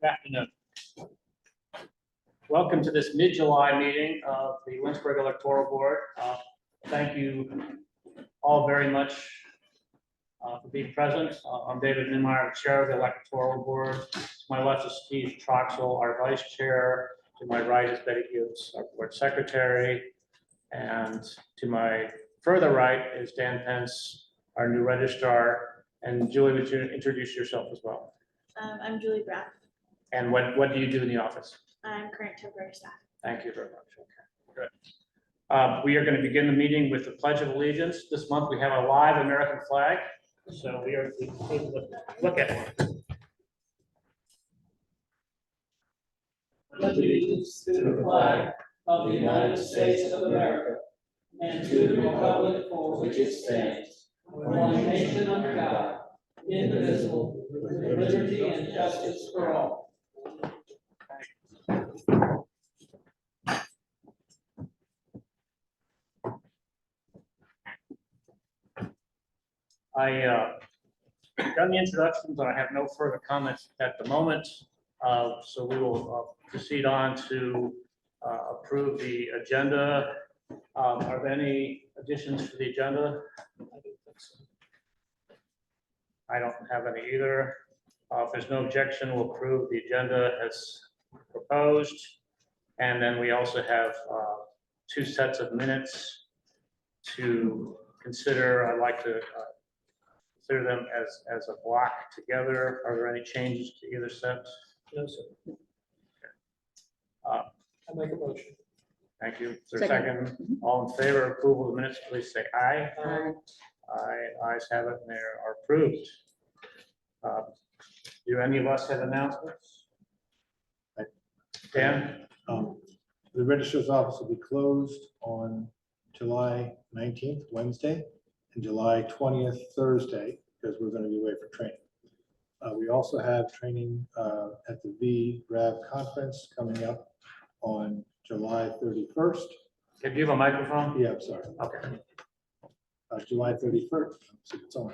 afternoon. Welcome to this mid-July meeting of the Lynchburg Electoral Board. Thank you all very much for being present. I'm David Newmeyer, Chair of the Electoral Board. To my left is Steve Troxel, our Vice Chair. To my right is Betty Gibbs, our Board Secretary. And to my further right is Dan Pence, our new Registrar. And Julie, would you introduce yourself as well? I'm Julie Brown. And what do you do in the office? I'm current temporary staff. Thank you very much. Okay, good. We are going to begin the meeting with the Pledge of Allegiance. This month we have a live American flag, so we are able to look at it. Allegiance to the flag of the United States of America and to the republic for which it stands, one nation under God, indivisible, with liberty and justice for all. I done the introductions, and I have no further comments at the moment. So we will proceed on to approve the agenda. Are there any additions to the agenda? I don't have any either. If there's no objection, we'll approve the agenda as proposed. And then we also have two sets of minutes to consider. I'd like to consider them as a block together. Are there any changes to either set? No, sir. Okay. I make a motion. Thank you. Is there a second? All in favor of approval of the minutes, please say aye. Aye. Aye, ayes have it, and they are approved. Do any of us have announcements? Dan? The registrar's office will be closed on July 19th, Wednesday, and July 20th, Thursday, because we're going to be away for training. We also have training at the VRAV conference coming up on July 31st. Can you have a microphone? Yeah, I'm sorry. Okay. July 31st. See, it's on.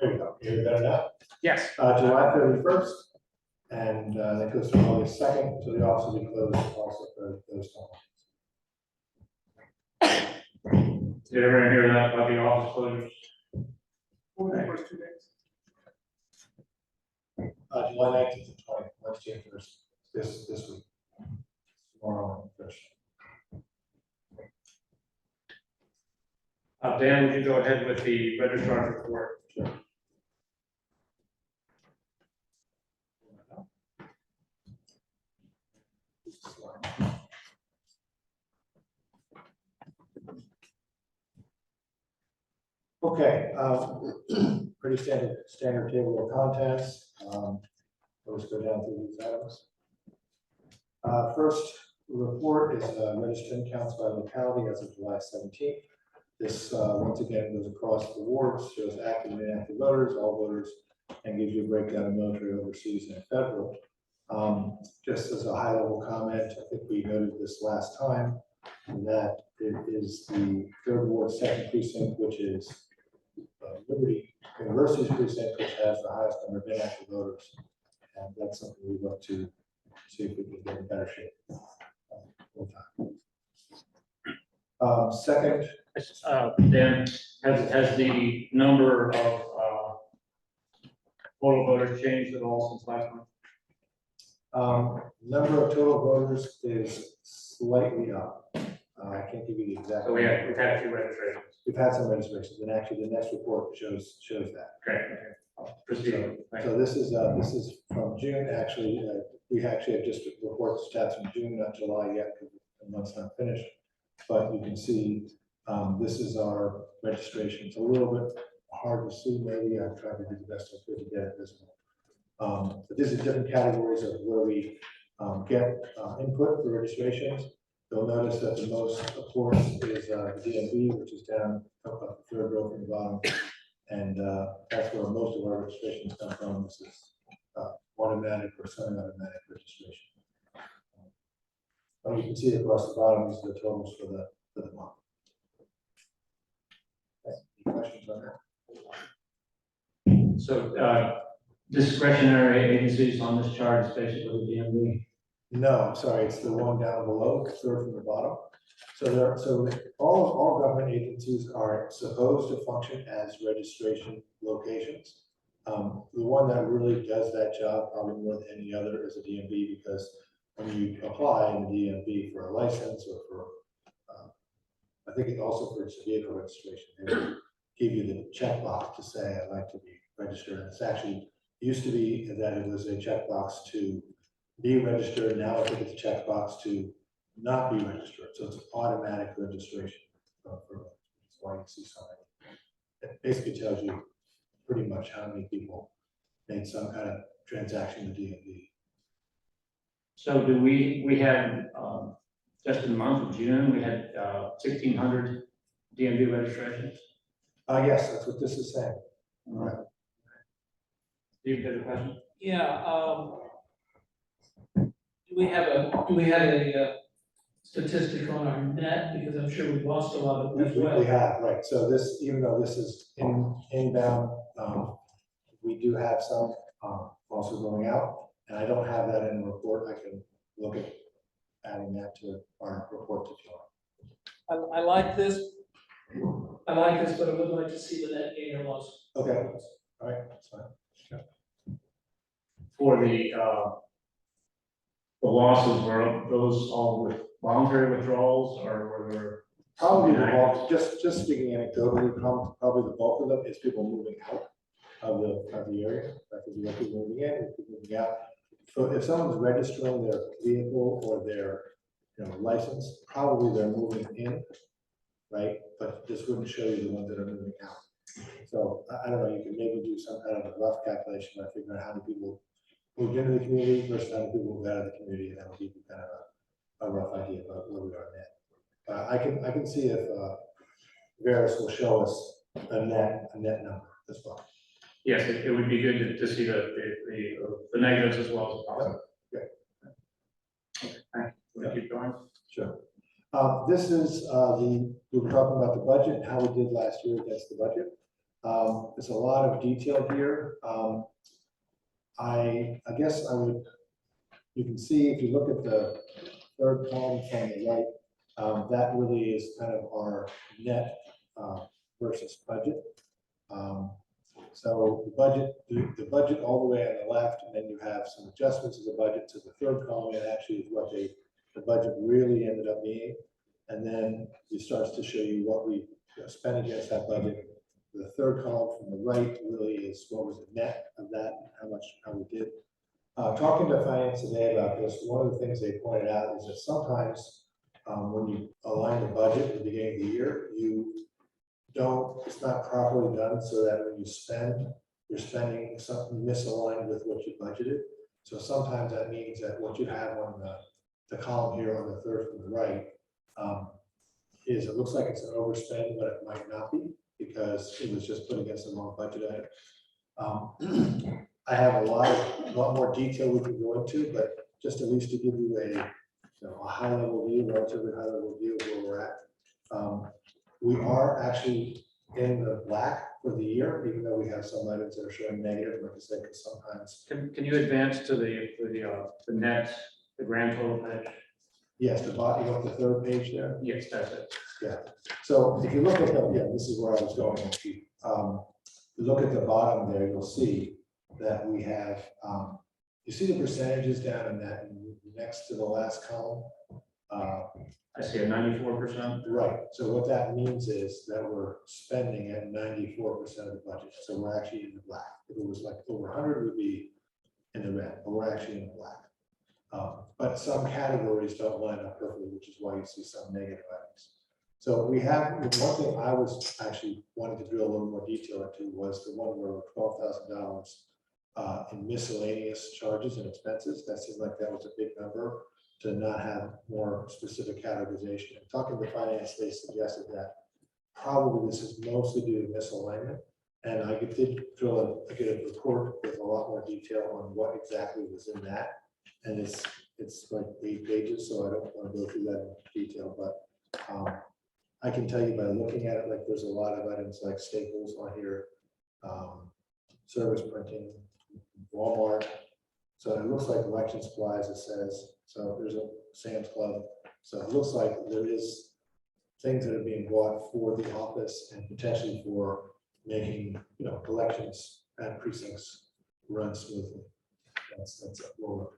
There you go. You're better now? Yes. July 31st, and that goes to August 2nd, so the office will be closed also for those times. Did everyone hear that about the office closures? For the first 2 days. July 19th and 20th, Wednesday and Thursday, this week. Tomorrow and Thursday. Dan, would you go ahead with the registrar's report? Sure. Okay, pretty standard table of contents. Let's go down through these items. First report is registration counts by locality as of July 17th. This once again goes across the wards, shows active and inactive voters, all voters, and gives you a breakdown of military, overseas, and federal. Just as a high-level comment, I think we noted this last time, that it is the 3rd Ward 2nd Precinct, which is Liberty University's precinct, which has the highest number of inactive voters. And that's something we look to see if we can get in better shape. Second, Dan, has the number of total voters changed at all since last month? number of total voters is slightly up. I can't give you the exact. So we've had a few registrations. We've had some registrations, and actually the next report shows that. Great. Okay. I'll proceed. Thank you. So this is from June. Actually, we actually have just reported stats from June, not July yet, because the month's not finished. But you can see this is our registration. It's a little bit hard to see. Maybe I've tried to do the best I could to get it visible. But this is different categories of where we get input for registrations. You'll notice that the most, of course, is the DMV, which is down up the 3rd row from the bottom. And that's where most of our registrations come from. This is automatic or semi-automatic registration. You can see across the bottom, these are the totals for the month. Okay. Any questions on that? So discretionary agencies on this chart is basically the DMV. No, I'm sorry, it's the one down below, third from the bottom. So all government agencies are supposed to function as registration locations. The one that really does that job, probably more than any other, is a DMV, because when you apply in the DMV for a license or for, I think it also for vehicle registration, they will give you the checkbox to say, I'd like to be registered. And it's actually, used to be that it was a checkbox to be registered. Now I think it's a checkbox to not be registered. So it's automatic registration. That's why you see so many. It basically tells you pretty much how many people made some kind of transaction with DMV. So do we had, just in the month of June, we had 1,600 DMV registrations. Yes, that's what this is saying. Right. Do you have a question? Yeah, do we have a statistic on our net, because I'm sure we've lost a lot of as We well. have, right. So this, even though this is inbound, we do have some also going out. And I don't have that in the report. I can look at adding that to our report if you want. I like this, but I would like to see the net gain or loss. Okay, all right, that's fine. For the losses, were those all with voluntary withdrawals, or were there? Probably the bulk, just speaking anecdotally, probably the bulk of them is people moving out of the area. Like if you have people moving in, people moving out. So if someone's registering their vehicle or their license, probably they're moving in, right? But this wouldn't show you the ones that are moving out. So I don't know, you can maybe do some kind of a rough calculation by figuring out how many people moved into the community versus how many people moved out of the community, and that will give you kind of a rough idea about where we are net. I can see if Veris will show us a net number as well. Yes, it would be good to see the negatives as well as the positive. Yeah. Okay, thank you. We'll keep going. Sure. This is we were talking about the budget and how we did last year against the budget. There's a lot of detail here. I guess you can see if you look at the third column from the right, that really is kind of our net versus budget. So the budget all the way on the left, and then you have some adjustments to the budget to the third column, and actually is what the budget really ended up being. And then it starts to show you what we spent against that budget. The third column from the right really is what was the net of that, how we did. Talking to finance today about this, one of the things they pointed out is that sometimes when you align the budget at the beginning of the year, it's not properly done, so that when you spend, you're spending something misaligned with what you budgeted. So sometimes that means that what you have on the column here on the third from the right is, it looks like it's an overspend, but it might not be, because it was just put against the wrong budget item. I have a lot more detail we can go into, but just at least to give you a high level view, relatively high level view of where we're at. We are actually in the black for the year, even though we have some items that are showing negative, like I said, because sometimes. Can you advance to the net, the grand total page? Yes, the bottom, you got the third page there. Yes, that's it. Yeah. So if you look at this is where I was going. You look at the bottom there, you'll see that we have, you see the percentages down in that next to the last column. I see a 94%. Right. So what that means is that we're spending at 94% of the budget. So we're actually in the black. If it was like over 100, we'd be in the red, but we're actually in the black. But some categories don't line up perfectly, which is why you see some negative items. So we have, one thing I was actually wanting to drill a little more detail into was the one where $12,000 in miscellaneous charges and expenses. That seemed like that was a big number to not have more specific categorization. And talking to finance, they suggested that probably this is mostly due to misalignment. And I did get a report with a lot more detail on what exactly was in that. And it's like 8 pages, so I don't want to go through that in detail, but I can tell you by looking at it, like there's a lot of items like staples on here, service printing, Walmart. So it looks like election supplies, it says, so there's a Sam's Club. So it looks like there is things that are being bought for the office and potentially for making, elections and precincts run smoothly. That's a roll.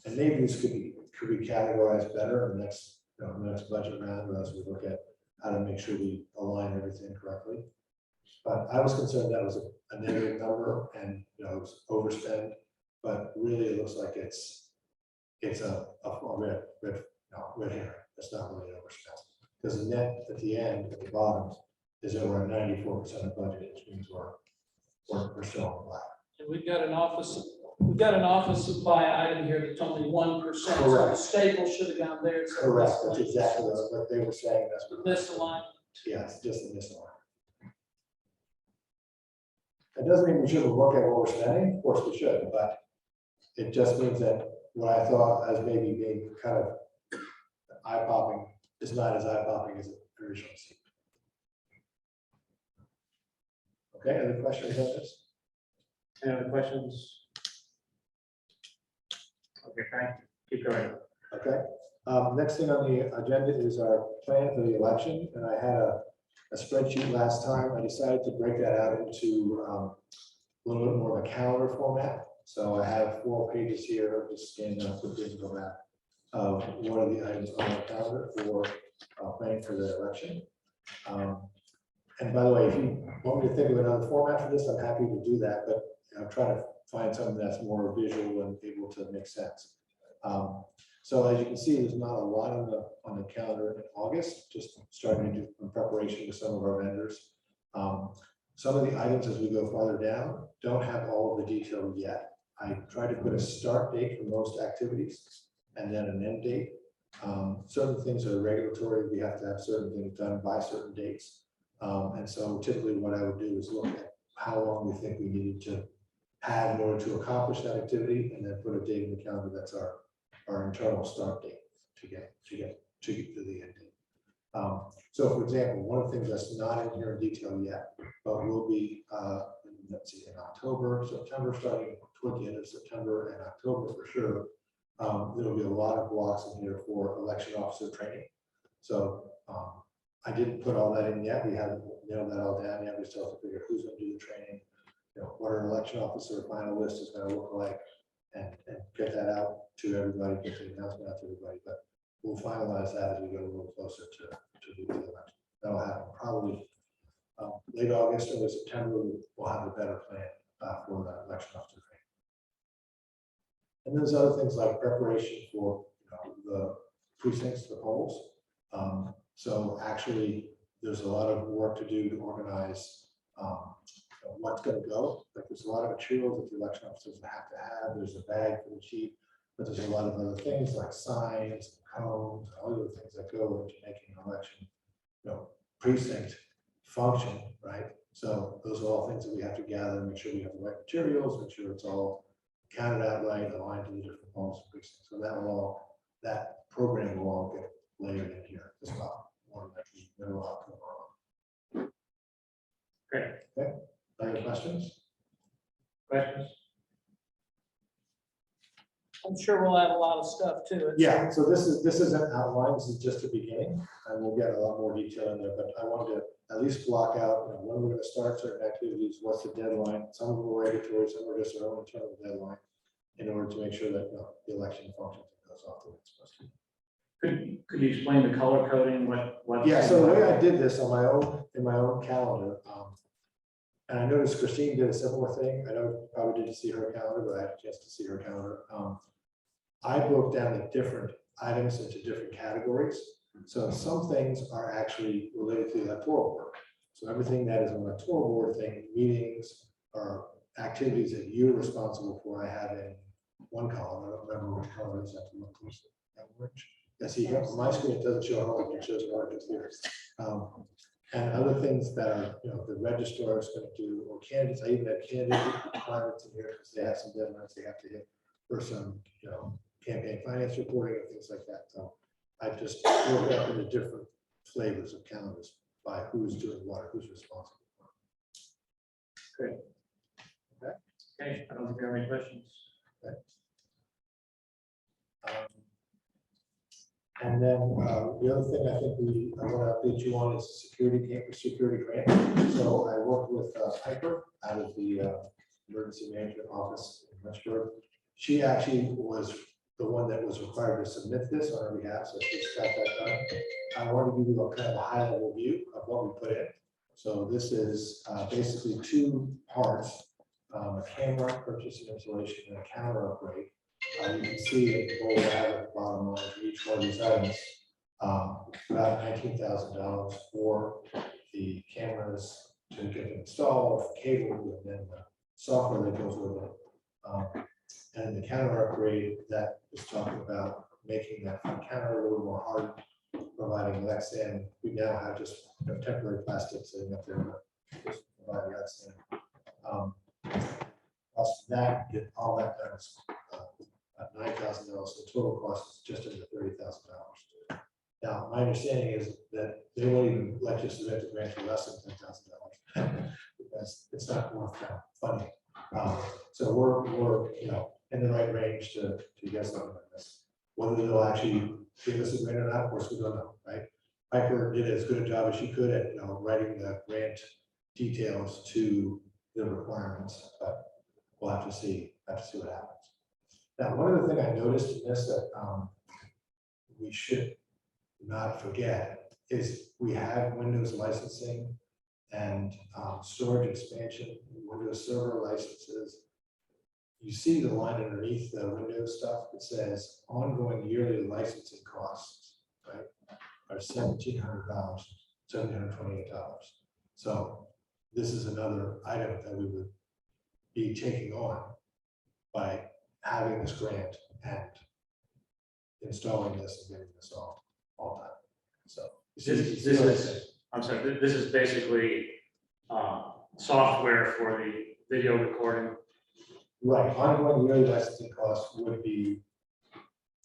And maybe this could be categorized better in the next, next budget round as we look at how to make sure we align everything correctly. But I was concerned that was a negative number and, it was overspent, but really it looks like it's a red herring. It's not really overspent. Because the net at the end, at the bottom, is over 94% of budget, which means we're still on the black. And we've got an office supply item here that's only 1%. So the Correct. staple should have gone there. So Correct, this that's line- exactly what they were saying, that's what. Misaligned. Yeah, it's just a misalignment. It doesn't mean we shouldn't look at what we're spending, of course we should, but it just means that what I thought as maybe being kind of eye-popping is not as eye-popping as it originally seemed. Okay, any questions on this? Any other questions? Okay, Frank, keep going. Okay, next thing on the agenda is our plan for the election, and I had a spreadsheet last time. I decided to break that out into a little bit more of a calendar format. So I have 4 pages here, just scan them quickly and go back. One of the items on the calendar for planning for the election. And by the way, if you want me to think of another format for this, I'm happy to do that, but I'm trying to find something that's more visual and able to make sense. So as you can see, there's not a lot on the calendar in August, just starting to do in preparation with some of our vendors. Some of the items as we go farther down don't have all of the detail yet. I tried to put a start date for most activities and then an end date. Certain things are regulatory. We have to have certain things done by certain dates. And so typically what I would do is look at how long we think we needed to have in order to accomplish that activity and then put a date in the calendar that's our internal start date to get to the end date. So for example, one of the things that's not in here in detail yet, but will be, let's see, in October, September, starting toward the end of September and October for sure, there will be a lot of blocks in here for election officer training. So I didn't put all that in yet. We haven't nailed that all down yet. We still have to figure out who's going to do the training, what our election officer final list is going to look like, and get that out to everybody, get the announcement out to everybody. But we'll finalize that as we get a little closer to the election. That'll happen probably late August or September. We'll have a better plan for the election officer training. And there's other things like preparation for the precincts, the polls. So actually, there's a lot of work to do to organize what's going to go. Like there's a lot of materials that the election officers have to have. There's a bag for the chief, but there's a lot of other things like signs, cones, all the things that go into making an election, precinct function, right? So those are all things that we have to gather, make sure we have the right materials, make sure it's all counted out right, aligned to the different polls and precincts. So that program will all get layered in here as well. One that we know how to. Great. Okay. Any questions? Questions? I'm sure we'll add a lot of stuff to it. Yeah, so this is an outline, this is just the beginning, and we'll get a lot more detail in there, but I wanted to at least block out, when we're gonna start certain activities, what's the deadline, some of them are regulatory, some are just our own internal deadline, in order to make sure that, the election functions and goes off the way it's supposed to. Could you explain the color coding, what? Yeah, so the way I did this on in my own calendar, and I noticed Christine did a similar thing. I know you probably didn't see her calendar, but I had a chance to see her calendar. I broke down the different items into different categories. So some things are actually related to the electoral board. So everything that is an electoral board thing, meetings or activities that you're responsible for, I have in one column. I don't remember which color it is. I have to look closely. Orange. Yeah, see, on my screen, it doesn't show orange, it shows orange here. And other things that are, the registrar is going to do, or candidates, I even have candidate requirements in here because they have some deadlines they have to hit for some, campaign finance reporting and things like that. So I just broke up into different flavors of calendars by who's doing what, who's responsible for it. Great. Okay. Okay, I don't think there are any questions. And then the other thing I think I want to update you on is security grant. So I worked with Piper out of the emergency management office in Lynchburg. She actually was the one that was required to submit this on our behalf, so she's got that done. I want to give you a kind of a high level view of what we put in. So this is basically two parts, a camera purchase and installation and a camera upgrade. You can see that the bold have at the bottom line for each one of these items, about $19,000 for the cameras to get them installed, cable, and then the software that goes with it. And the camera upgrade that is talking about making that front camera a little more hard, providing lexan. We now have just temporary plastic sitting up there, just provide lexan. Plus that, get all that done is $9,000. So the total cost is just under $30,000. Now, my understanding is that they won't even let you submit the grant for less than $10,000 because it's not worth funding. So we're in the right range to get something like this. Whether they'll actually give us a grant or not, of course, we don't know, right? Piper did as good a job as she could at writing the grant details to the requirements, but we'll have to see what happens. Now, one other thing I noticed in this that we should not forget is we have Windows licensing and storage expansion, Windows Server licenses. You see the line underneath the Windows stuff that says ongoing yearly licensing costs, right, are $1,700, $728. So this is another item that we would be taking on by having this grant and installing this and getting this all done. So This is, I'm sorry, this is basically software for the video recording. right. Ongoing yearly licensing costs would be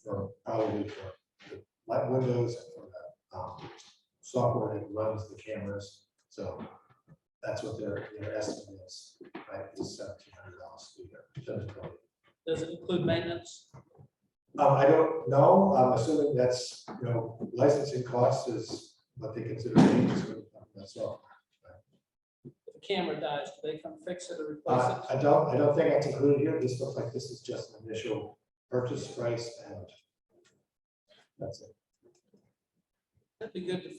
probably for the like Windows and for the software that runs the cameras. So that's what their estimate is, right? Is $1,700 a year. Does it include maintenance? I don't know. I'm assuming that's, licensing costs is what they consider maintenance. That's all. If the camera dies, do they come fix it or replace it? I don't think that's included here. This looks like this is just an initial purchase price and that's it. That'd be good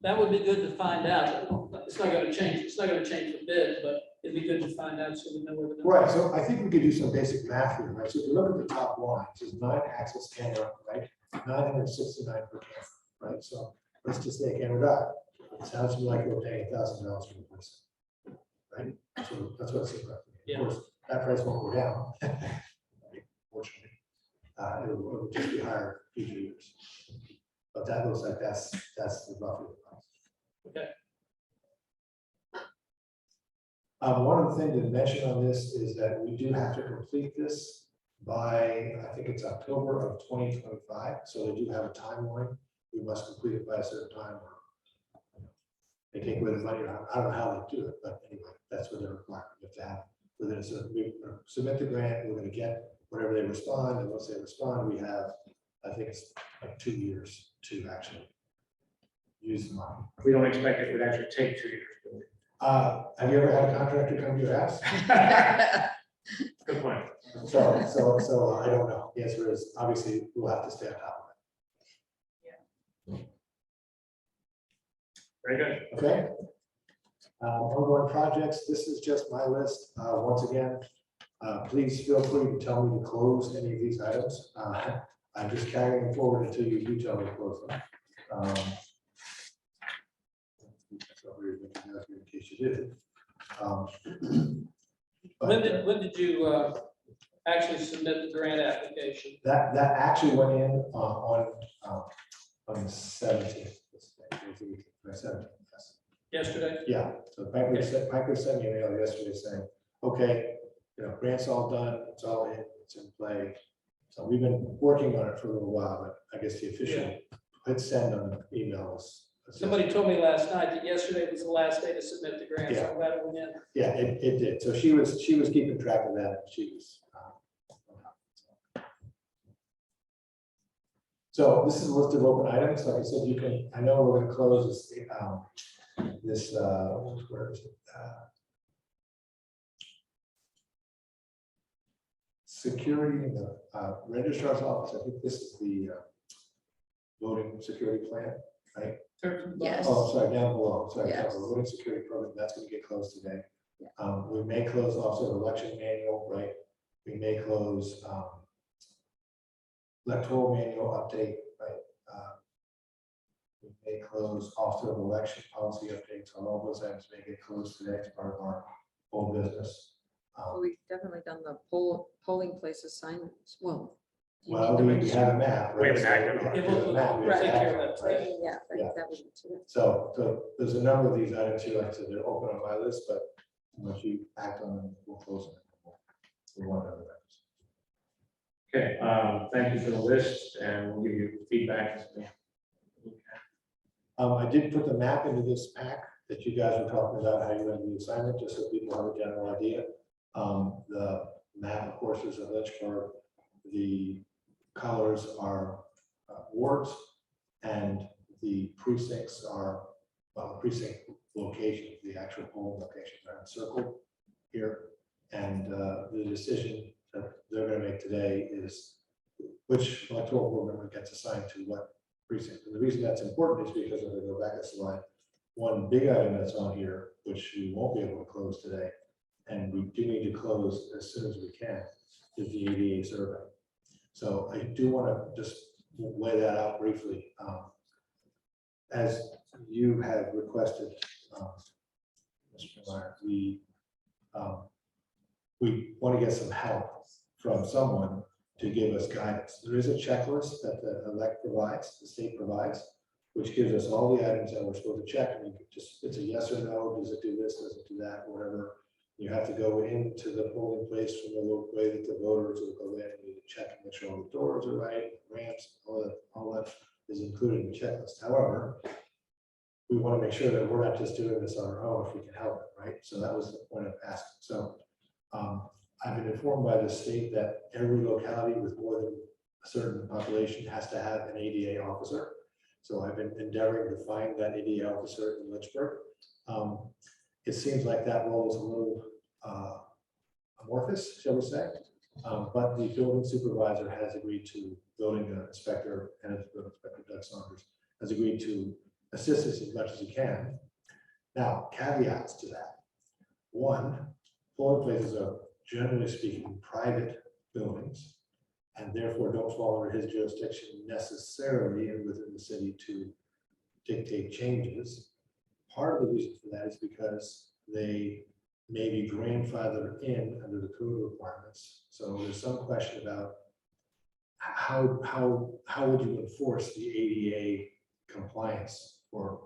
that would be good to find out. It's not gonna change, the bid, but it'd be good to find out so we know where the. Right, so I think we could do some basic math here, right? So if you look at the top line, it says 9-axis camera, right? 969 per camera, right? So let's just say a camera died. It sounds to me like we're paying $1,000 for the price, right? So that's what it seems like. Yeah. Of course, that price won't go down. Fortunately, it will just be higher in future years. But that looks like that's the roughly the price. Okay. One of the things to mention on this is that we do have to complete this by, I think it's October of 2025. So they do have a timeline. We must complete it by a certain time. Or they take away the money. I don't know how they do it, but anyway, that's what they're required. We have to have within a certain, we submit the grant, we're going to get whatever they respond. And once they respond, we have, I think it's like 2 years to actually use the money. We don't expect it would actually take 2 years. do we? Have you ever had a contractor come to your house? Good point. So I don't know. The answer is obviously we'll have to stay on top of Very good. it. Okay. Ongoing projects. This is just my list. Once again, please feel free to tell me to close any of these items. I'm just carrying them forward until you do tell me to close them. So in case you did. When did you actually submit the grant application? That actually went in on the 17th. Yesterday? Yeah, so Piper sent me an email yesterday saying, okay, grant's all done, it's all in, it's in play. So we've been working on it for a little while, but I guess the official hit send on the email was Somebody told me last night that yesterday was the last day to submit the grant, so I'm glad it went in. Yeah, it did. So she was keeping track of that, and she was. So this is a list of open items. Like I said, you can, I know we're gonna close this, where is it? Security in the registrar's office. I think this is the voting security plan, right? Yes. Oh, sorry, down below. Sorry, Yes. the voting security program, that's gonna get closed today. Yeah. We may close also the election manual, right? We may close electoral manual update, right? We may close also the election policy updates. All those items may get closed today as part of our whole business. Well, we've definitely done the polling place assignments. Well. you Well, mean the we have a map. We have right? an active So we one. have a map, we have Right. to Take care act of on that it, right? registration. Yeah, Yeah. that would be too. So there's a number of these items here, like I said, they're open on my list, but once you act on them, we'll close them. We want other items. Okay, thank you for the list, and we'll give you feedback. As we- I did put the map into this pack that you guys were talking about, how you run the assignment, just so people have a general idea. The map, of course, is a Lynchburg. The colors are wards, and the precincts are, well, the precinct locations, the actual polling locations are encircled here. And the decision that they're gonna make today is which electoral board member gets assigned to what precinct. And the reason that's important is because if I go back a slide, one big item that's on here, which we won't be able to close today, and we do need to close as soon as we can, is the ADA survey. So I do want to just lay that out briefly. As you have requested, Mr. Meyer, we want to get some help from someone to give us guidance. There is a checklist that the elect provides, the state provides, which gives us all the items that we're supposed to check. And it's a yes or no, does it do this, does it do that, whatever. You have to go into the polling place from the way that the voters will go in, and you check and make sure all the doors are right, ramps, all that is included in the checklist. However, we want to make sure that we're not just doing this on our own if we can help it, right? So that was the point of asking. So I've been informed by the state that every locality with more than a certain population has to have an ADA officer. So I've been endeavoring to find that ADA officer in Lynchburg. It seems like that role is a little amorphous, shall we say. But the building supervisor has agreed to, building inspector and building inspector Doug Saunders has agreed to assist us as much as he can. Now, caveats to that. One, polling places are generally speaking private buildings and therefore don't fall under his jurisdiction necessarily and within the city to dictate changes. Part of the reason for that is because they may be grandfathered in under the code requirements. So there's some question about how would you enforce the ADA compliance for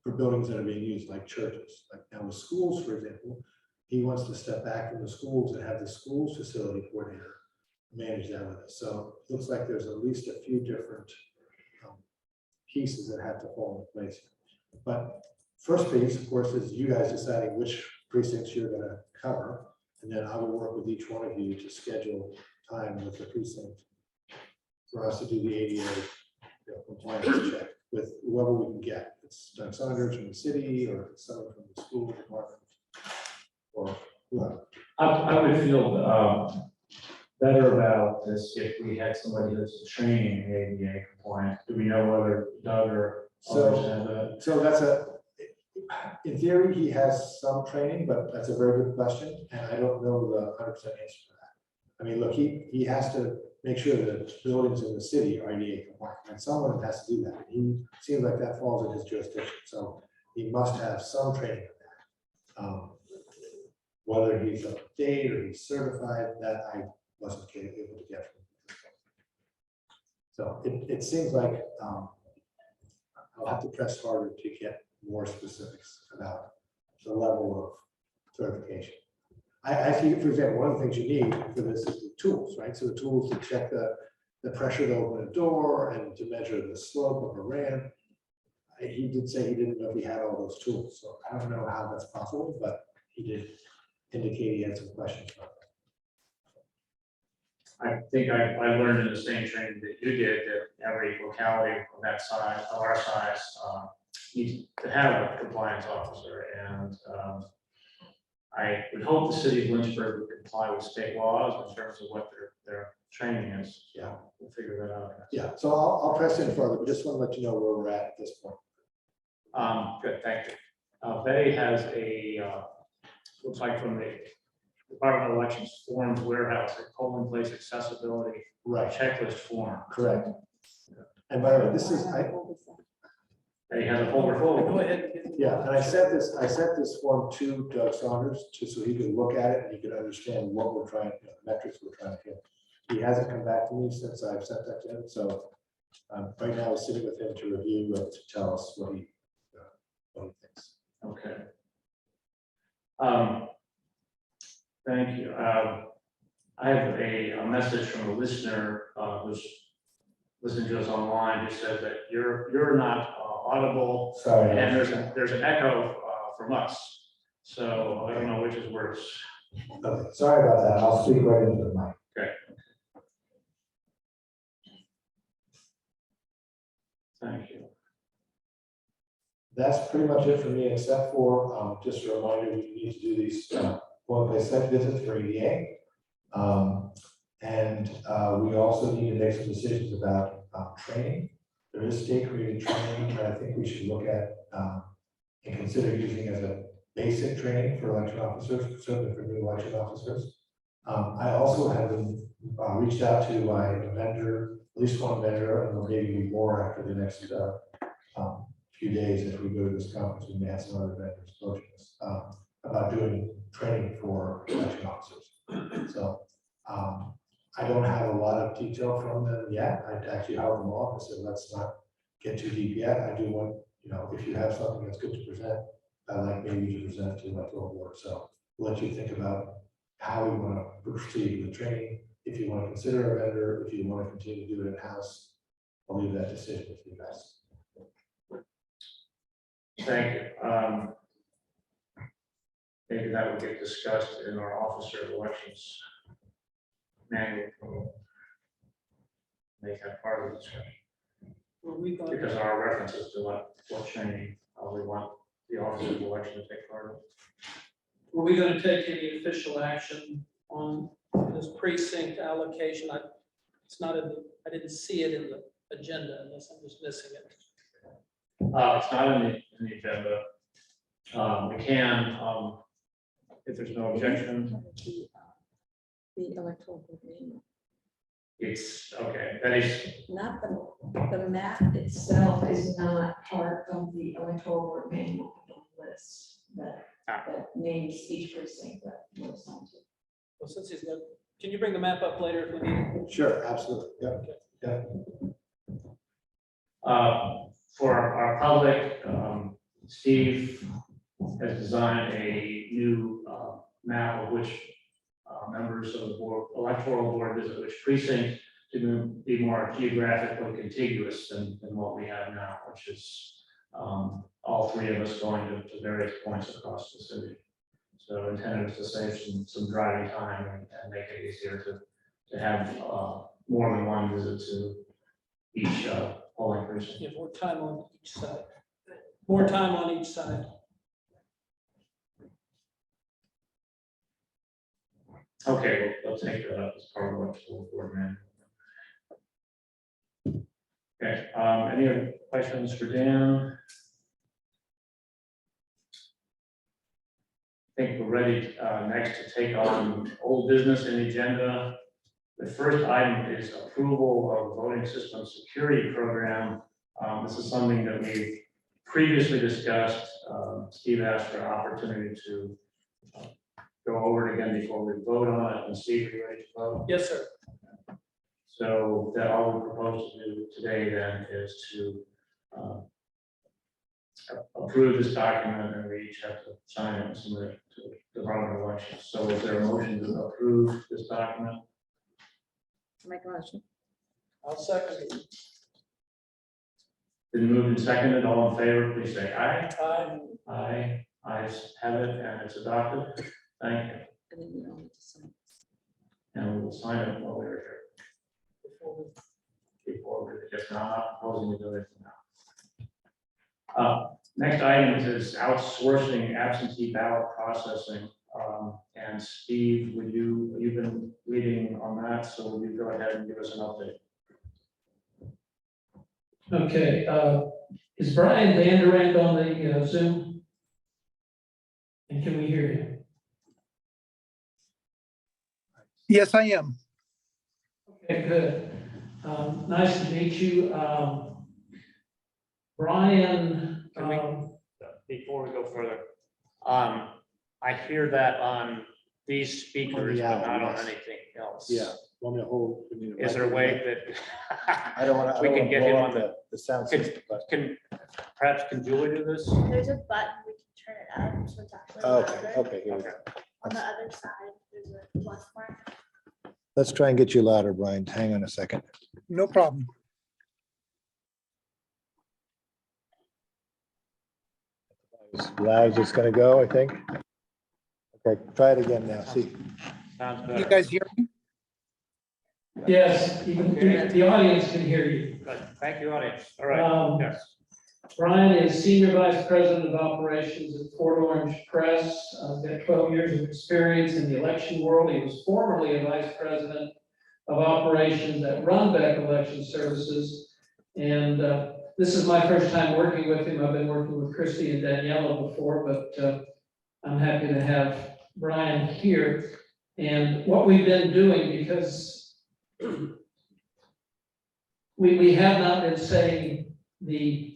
for buildings that are being used like churches. Like now with schools, for example, he wants to step back from the schools and have the schools facility coordinator manage that with us. So it looks like there's at least a few different pieces that have to fall in place. But first piece, of course, is you guys deciding which precincts you're going to cover. And then I will work with each one of you to schedule time with the precinct for us to do the ADA compliance check with whoever we can get. It's Doug Saunders from the city, or it's someone from the school department, or whoever. I would feel better about this if we had somebody that's training in ADA compliance. Do we know whether Doug or others have that? So that's in theory, he has some training, but that's a very good question. And I don't know the 100% answer to that. I mean, look, he has to make sure that buildings in the city are ADA compliant, and someone has to do that. He seems like that falls in his jurisdiction, so he must have some training in that. Whether he's up to date or he's certified, that I wasn't able to get from him. So it seems like I'll have to press harder to get more specifics about the level of certification. I think, for example, one of the things you need for this is the tools, right? So the tools to check the the pressure to open a door and to measure the slope of a ramp. He did say he didn't know if he had all those tools, so I don't know how that's possible, but he did indicate he had some questions about that. I think I learned in the same training that you did, that every locality of that size, of our size, needs to have a compliance officer. And I would hope the city of Lynchburg would comply with state laws in terms of what their training is. Yeah. We'll figure that out. Yeah, so I'll press in further, but just want to let you know where we're at this point. Good, thank you. Betty has looks like from the Department of Elections Forms Warehouse, a polling place accessibility Right, checklist form. correct. And by the way, this is, Betty has a folder full. Go ahead. yeah, and I sent this form to Doug Saunders, just so he could look at it and he could understand what we're trying, the metrics we're trying to hit. He hasn't come back to me since I've sent that to him, so right now I'm sitting with him to review and to tell us what he thinks. Okay. Thank you. I have a message from a listener who's listening to us online who said that you're not audible, Sorry. and there's an echo from us. So I don't know which is worse. Okay, sorry about that. I'll speak right into the mic. Okay. Thank you. That's pretty much it for me, except for just a reminder, we need to do these one-place site visits for EDA. And we also need to make some decisions about training. There is state-created training that I think we should look at and consider using as a basic training for election officers, certainly for new election officers. I also have been reached out to by a vendor, at least one vendor, and maybe more after the next few days. If we go to this conference, we may have some other vendors approaching us about doing training for election officers. So I don't have a lot of detail from them yet. I actually held them off. I said, let's not get too deep yet. I do want, if you have something that's good to present, I'd like maybe to present to my full board. So we'll let you think about how we want to proceed with training. If you want to consider a vendor, if you want to continue to do it in-house, I'll leave that decision with you guys. Thank you. Maybe that will get discussed in our officer of elections manual. Make that part of the discussion, Were we going, because our references to what training we want the officer of election to take part of. were we going to take any official action on this precinct allocation? It's not in the, I didn't see it in the agenda unless I'm just missing it. It's not in the agenda. We can, if there's no objection, The electoral board manual, it's okay. That is, Not the map itself is not part of the electoral board manual list that names each precinct that we're assigned to. Well, since he's got, can you bring the map up later if we need it? Sure, absolutely. Yep. Yeah. for our public, Steve has designed a new map of which members of the board, electoral board visit which precinct to be more geographically contiguous than what we have now, which is all three of us going to various points across the city. So intended to save some driving time and make it easier to have more than one visit to each polling precinct. Yeah, more time on each side. More time on each side. Okay, we'll take that up as part of what the board manual. Okay, any other questions for Dan? I think we're ready next to take on old business in the agenda. The first item is approval of voting system security program. This is something that we previously discussed. Steve asked for an opportunity to go over it again before we vote on it. And Steve, are you ready to vote? Yes, sir. So that all we propose to do today then is to approve this document, and we each have to sign it and submit it to the Department of Elections. So is there a motion to approve this document? make a motion. I'll second it. Been moved and seconded, all in favor, please say aye. Aye. Aye, ayes have it, and it's adopted. Thank you. And then we all need to sign. And we will sign it while we're here. Before we just not proposing to do it now. Next item is outsourcing absentee ballot processing. And Steve, you've been leading on that, so will you go ahead and give us an update? Okay, is Brian Vanderand on the Zoom? And can we hear him? Yes, I am. Okay, good. Nice to meet you. Brian, Can we- Before we go further, I hear that on these speakers, but owl, not on yes. anything else. Yeah. Want me to hold? Is there a way that? I don't want to. We can get him on the sound Can- system, but. Can Julie do this? There's a button we can turn it up, so it's actually Okay, louder. okay, here we go. On the other side, there's a plus mark. Let's try and get you louder, Brian. Hang on a second. No problem. As loud as it's gonna go, I think. Okay, try it again now. See. Sounds You better. guys hear me? yes, even the audience can hear you. Good. Thank you, audience. All right, Um, yes. Brian is Senior Vice President of Operations at Fort Orange Press. Got 12 years of experience in the election world. He was formerly a Vice President of Operations at Runback Election Services. And this is my first time working with him. I've been working with Christy and Daniela before, but I'm happy to have Brian here. And what we've been doing, because we have not been saying the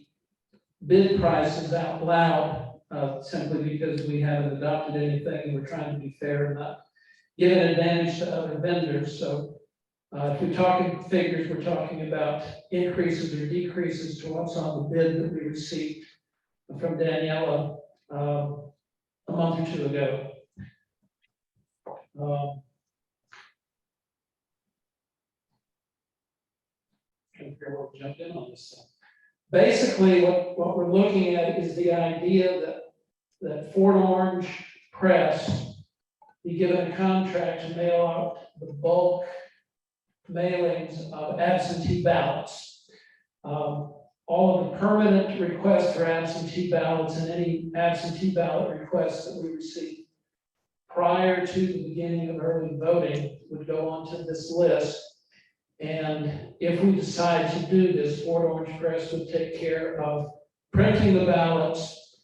bid prices out loud, simply because we haven't adopted anything. We're trying to be fair and not give an advantage to other vendors. So if we're talking figures, we're talking about increases or decreases to what's on the bid that we received from Daniela a month or two ago. Trying to figure out what to jump in on this stuff. Basically, what we're looking at is the idea that Fort Orange Press be given a contract to mail out the bulk mailings of absentee ballots. All of the permanent requests for absentee ballots and any absentee ballot requests that we receive prior to the beginning of early voting would go onto this list. And if we decide to do this, Fort Orange Press would take care of printing the ballots,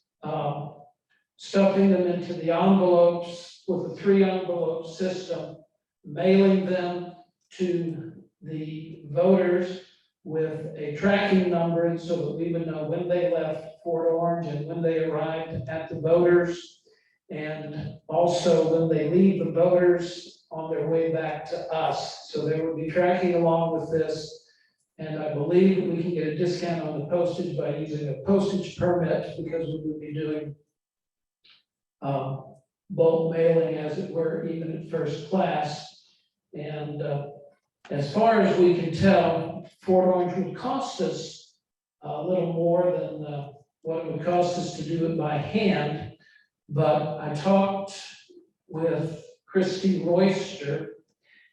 stuffing them into the envelopes with a 3-envelope system, mailing them to the voters with a tracking number so that we would know when they left Fort Orange and when they arrived at the voters. And also when they leave the voters on their way back to us. So they will be tracking along with this. And I believe that we can get a discount on the postage by using a postage permit, because we would be doing bulk mailing, as it were, even at first class. And as far as we can tell, Fort Orange would cost us a little more than what it would cost us to do it by hand. But I talked with Christy Royster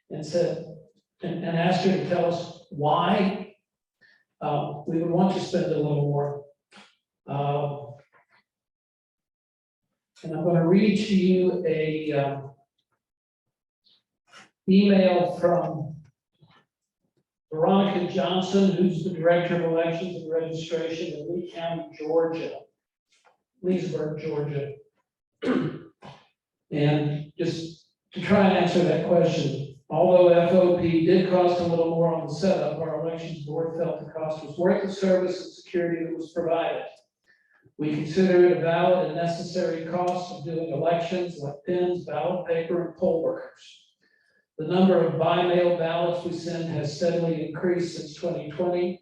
and said, and asked her to tell us why we would want to spend a little more. And I'm going to read to you a email from Veronica Johnson, who's the Director of Elections and Registration in Lee County, Georgia, Leesburg, Georgia. And just to try and answer that question, although FOP did cost a little more on the setup, our elections board felt the cost was worth the service and security that was provided. We consider it a valid and necessary cost of doing elections like pins, ballot paper, and poll workers. The number of by-mail ballots we send has steadily increased since 2020.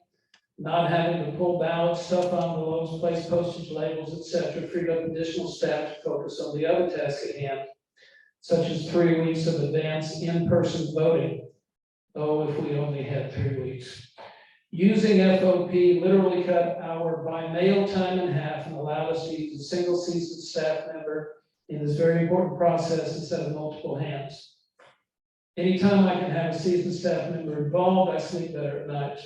Not having to pull ballots, stuff envelopes, place postage labels, etc., freed up additional staff to focus on the other task at hand, such as 3 weeks of advance in-person voting. Oh, if we only had 3 weeks. Using FOP literally cut our by mail time in half and allowed us to use a single seasoned staff member in this very important process instead of multiple hands. Anytime I can have a seasoned staff member involved, I sleep better at night.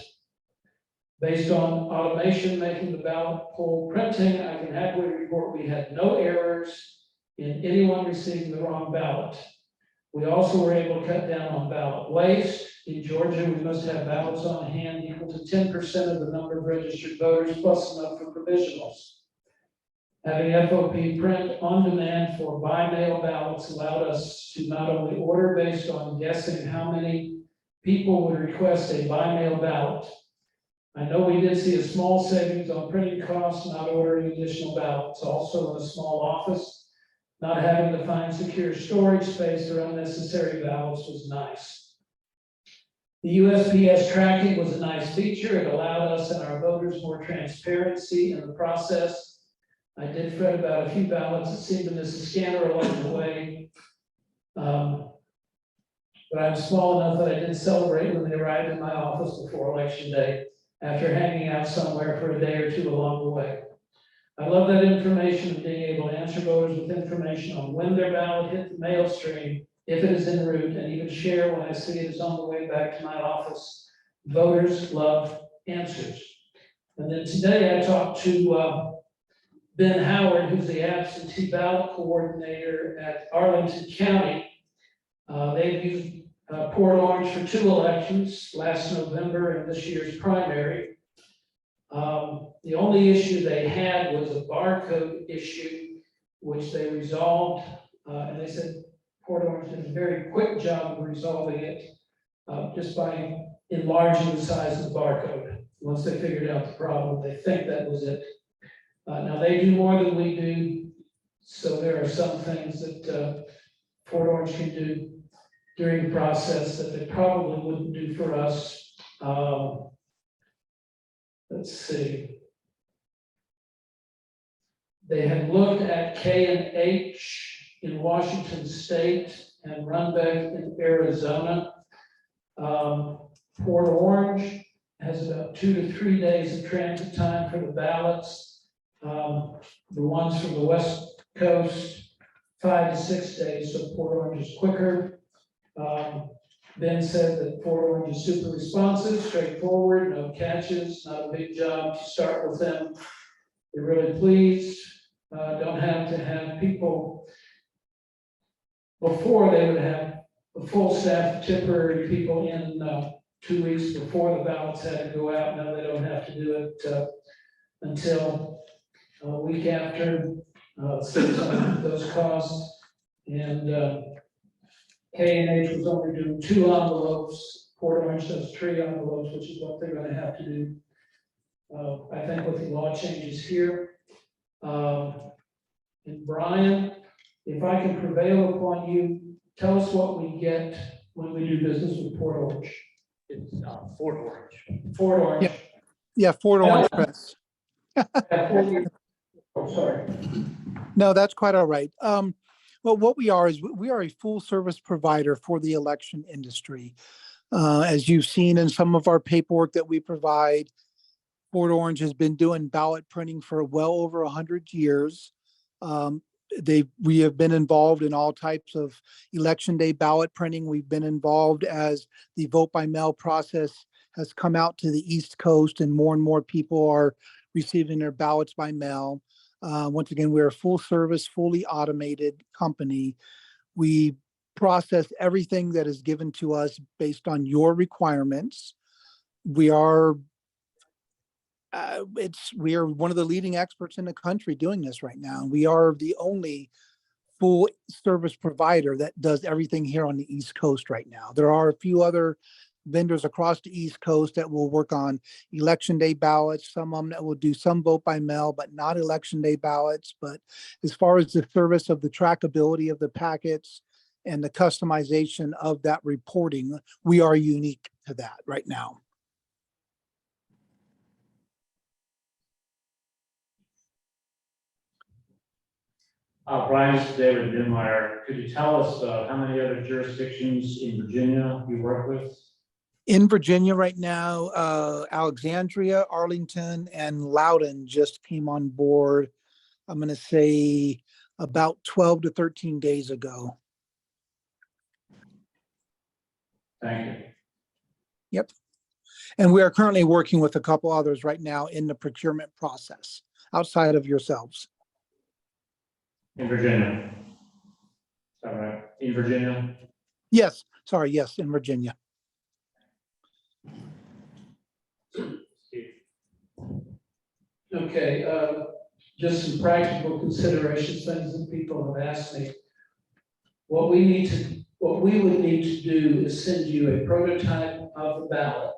Based on automation making the ballot poll printing, I can happily report we had no errors in anyone receiving the wrong ballot. We also were able to cut down on ballot waste. In Georgia, we must have ballots on hand equal to 10% of the number of registered voters plus enough for provisionals. Having FOP print on demand for by mail ballots allowed us to not only order based on guessing how many people would request a by mail ballot. I know we did see a small savings on printing costs, not ordering additional ballots, also in a small office. Not having to find secure storage space or unnecessary ballots was nice. The USPS tracking was a nice feature. It allowed us and our voters more transparency in the process. I did fret about a few ballots that seemed to miss a scanner along the way. But I'm small enough that I did celebrate when they arrived in my office before election day, after hanging out somewhere for a day or two along the way. I love that information and being able to answer voters with information on when their ballot hit the mail stream, if it is en route, and even share when I see it is on the way back to my office. Voters love answers. And then today I talked to Ben Howard, who's the absentee ballot coordinator at Arlington County. They've used Port Orange for 2 elections, last November and this year's primary. The only issue they had was a barcode issue, which they resolved, and they said Port Orange did a very quick job of resolving it, just by enlarging the size of the barcode. Once they figured out the problem, they think that was it. Now they do more than we do, so there are some things that Port Orange can do during the process that they probably wouldn't do for us. Let's see. They had looked at K&H in Washington State and Runbeck in Arizona. Port Orange has about 2 to 3 days of transit time for the ballots. The ones from the West Coast, 5 to 6 days, so Port Orange is quicker. Ben said that Port Orange is super responsive, straightforward, no catches, not a big job to start with them. They're really pleased. Don't have to have people. Before, they would have a full staff of temporary people in 2 weeks before the ballots had to go out. Now they don't have to do it until a week after. Saves on those costs. And K&H was only doing 2 envelopes. Port Orange does 3 envelopes, which is what they're going to have to do. I think with the law changes here. And Brian, if I can prevail upon you, tell us what we get when we do business with Port Orange. It's Fort Orange. Fort Orange. Yeah, Fort Orange Press. Oh, sorry. No, that's quite all right. Well, what we are is we are a full service provider for the election industry. As you've seen in some of our paperwork that we provide, Port Orange has been doing ballot printing for well over 100 years. We have been involved in all types of election day ballot printing. We've been involved as the vote by mail process has come out to the East Coast and more people are receiving their ballots by mail. Once again, we're a full service, fully automated company. We process everything that is given to us based on your requirements. We are one of the leading experts in the country doing this right now. We are the only full service provider that does everything here on the East Coast right now. There are a few other vendors across the East Coast that will work on election day ballots, some of them that will do some vote by mail, but not election day ballots. But as far as the service of the trackability of the packets and the customization of that reporting, we are unique to that right now. Brian, this is David Newmeyer. Could you tell us how many other jurisdictions in Virginia you work with? In Virginia right now, Alexandria, Arlington, and Loudoun just came on board. I'm going to say about 12 to 13 days ago. Thank you. Yep. And we are currently working with a couple others right now in the procurement process outside of yourselves. In Virginia. Is that right? In Virginia? Yes, sorry, yes, in Virginia. Steve? Okay, just some practical considerations, things that people have asked me. What we would need to do is send you a prototype of the ballot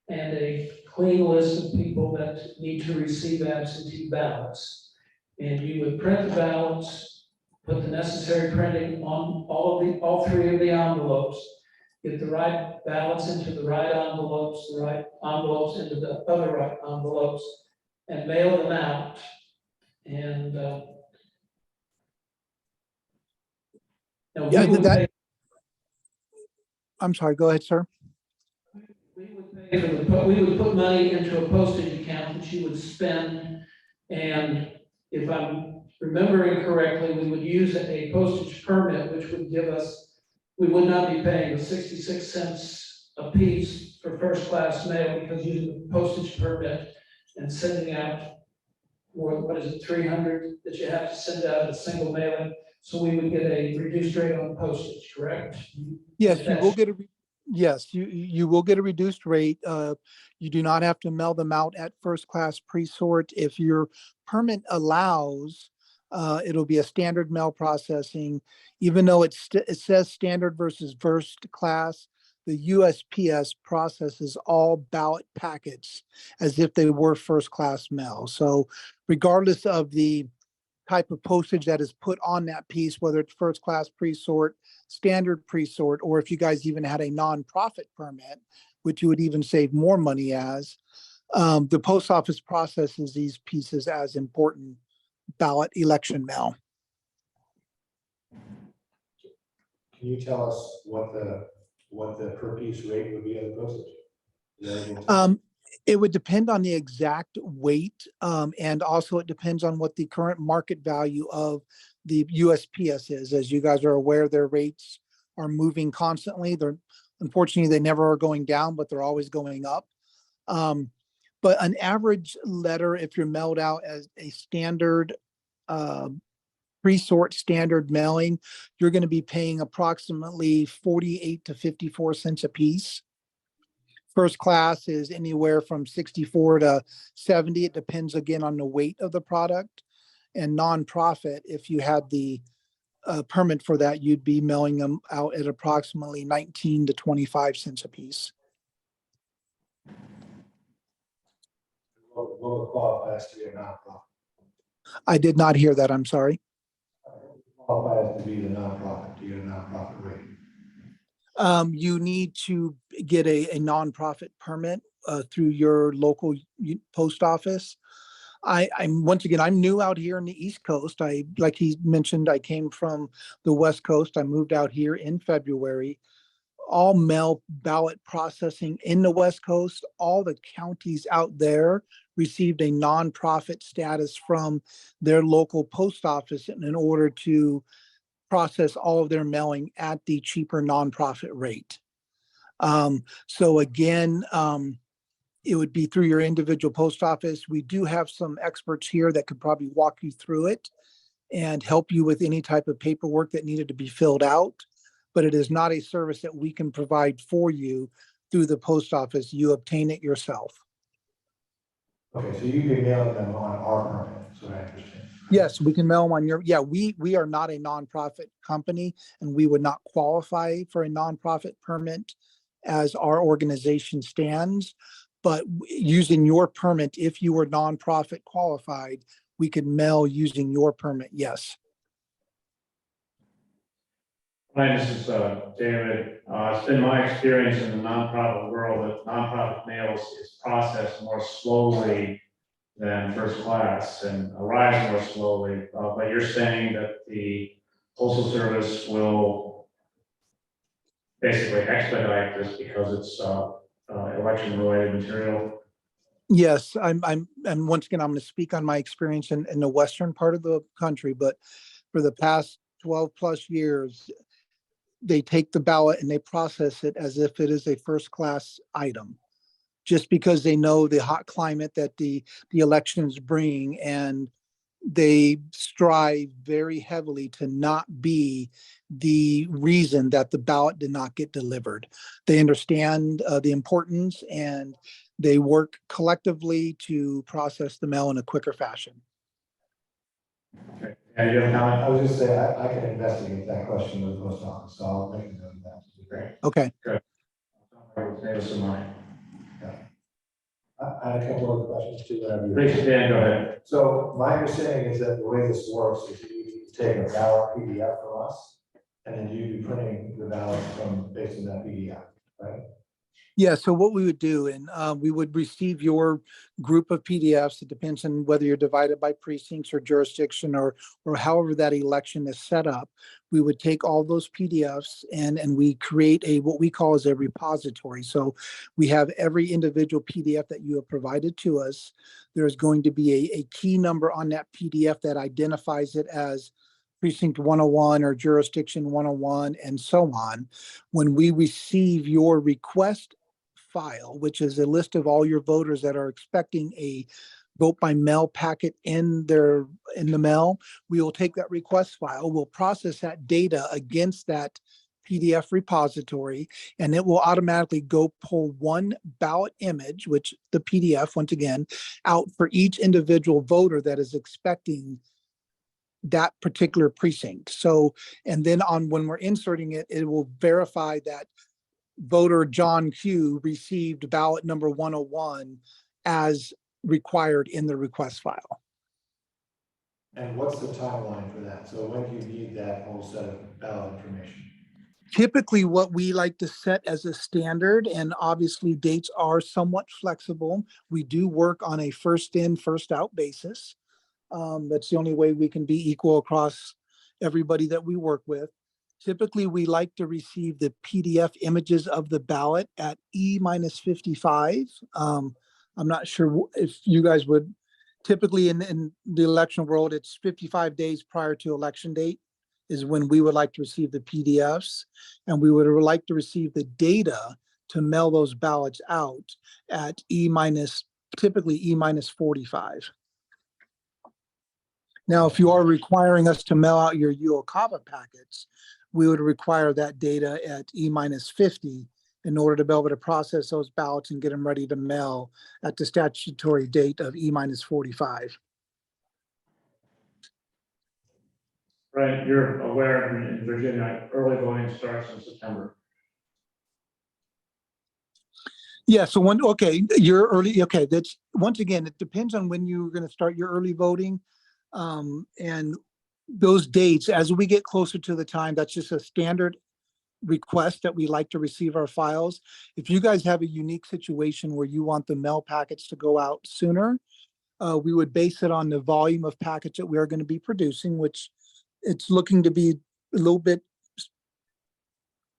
and a clean list of people that need to receive absentee ballots. And you would print the ballots, put the necessary printing on all three of the envelopes, get the right ballots into the right envelopes, the right envelopes into the other right envelopes, and mail them out. And now we Yeah, would pay, I'm sorry, go ahead, sir. we would pay for we would put money into a postage account that you would spend. And if I'm remembering correctly, we would use a postage permit, which would give us, we would not be paying the 66 cents a piece for first class mail, because using the postage permit and sending out more, what is it, 300 that you have to send out a single mailing. So we would get a reduced rate on postage, correct? Yes, you will get a, yes, you will get a reduced rate. You do not have to mail them out at first class pre-sort. If your permit allows, it'll be a standard mail processing, even though it says standard versus first class. The USPS processes all ballot packets as if they were first class mail. So regardless of the type of postage that is put on that piece, whether it's first class pre-sort, standard pre-sort, or if you guys even had a nonprofit permit, which you would even save more money as, the post office processes these pieces as important ballot election mail. Can you tell us what the per piece rate would be of the postage? Is that able to- It would depend on the exact weight, and also it depends on what the current market value of the USPS is. As you guys are aware, their rates are moving constantly. Unfortunately, they never are going down, but they're always going up. But an average letter, if you're mailed out as a standard pre-sort standard mailing, you're going to be paying approximately 48 to 54 cents a piece. First class is anywhere from 64 to 70. It depends again on the weight of the product. And nonprofit, if you had the permit for that, you'd be mailing them out at approximately 19 to 25 cents a piece. What would qualify as to be a nonprofit? I did not hear that. I'm sorry. Qualify as to be the nonprofit, to get a nonprofit rate. You need to get a nonprofit permit through your local post office. I'm once again, I'm new out here in the East Coast. Like he mentioned, I came from the West Coast. I moved out here in February. All mail ballot processing in the West Coast, all the counties out there received a nonprofit status from their local post office in order to process all of their mailing at the cheaper nonprofit rate. So again, it would be through your individual post office. We do have some experts here that could probably walk you through it and help you with any type of paperwork that needed to be filled out. But it is not a service that we can provide for you through the post office. You obtain it yourself. Okay, so you'd be mailing them on our permit, so I understand. Yes, we can mail them on your, yeah, we are not a nonprofit company and we would not qualify for a nonprofit permit as our organization stands. But using your permit, if you were nonprofit qualified, we could mail using your permit, yes. Hi, this is David. It's been my experience in the nonprofit world that nonprofit mails is processed more slowly than first class and arrives more slowly. But you're saying that the postal service will basically expedite this because it's election-related material? Yes, and once again, I'm going to speak on my experience in the western part of the country, but for the past 12 plus years, they take the ballot and they process it as if it is a first class item, just because they know the hot climate that the elections bring, and they strive very heavily to not be the reason that the ballot did not get delivered. They understand the importance, and they work collectively to process the mail in a quicker fashion. Okay. And you have a comment? I was just saying, I can investigate that question with the post office, so I'll make a note of that. Great. Okay. Save us some money. I had a couple of questions too. Whenever you're- Please, Dan, go ahead. So my understanding is that the way this works is you take a ballot PDF from us, and then you be printing the ballots from based on that PDF, right? Yeah, so what we would do, and we would receive your group of PDFs. It depends on whether you're divided by precincts or jurisdiction, or however that election is set up. We would take all those PDFs and we create what we call as a repository. So we have every individual PDF that you have provided to us. There's going to be a key number on that PDF that identifies it as precinct 101 or jurisdiction 101 and so on. When we receive your request file, which is a list of all your voters that are expecting a vote by mail packet in the mail, we will take that request file, we'll process that data against that PDF repository, and it will automatically go pull one ballot image, which the PDF, once again, out for each individual voter that is expecting that particular precinct. So, and then when we're inserting it, it will verify that voter John Q received ballot number 101 as required in the request file. And what's the timeline for that? So when do you need that whole set of ballot information? Typically, what we like to set as a standard, and obviously dates are somewhat flexible, we do work on a first in, first out basis. That's the only way we can be equal across everybody that we work with. Typically, we like to receive the PDF images of the ballot at E-55. I'm not sure if you guys would, typically in the election world, it's 55 days prior to election date is when we would like to receive the PDFs. And we would like to receive the data to mail those ballots out at typically E-45. Now, if you are requiring us to mail out your UOCAVA packets, we would require that data at E-50 in order to be able to process those ballots and get them ready to mail at the statutory date of E-45. Right, you're aware in Virginia, early voting starts in September. Yeah, so you're early, okay, that's, once again, it depends on when you're going to start your early voting. And those dates, as we get closer to the time, that's just a standard request that we like to receive our files. If you guys have a unique situation where you want the mail packets to go out sooner, we would base it on the volume of packets that we are going to be producing, which it's looking to be a little bit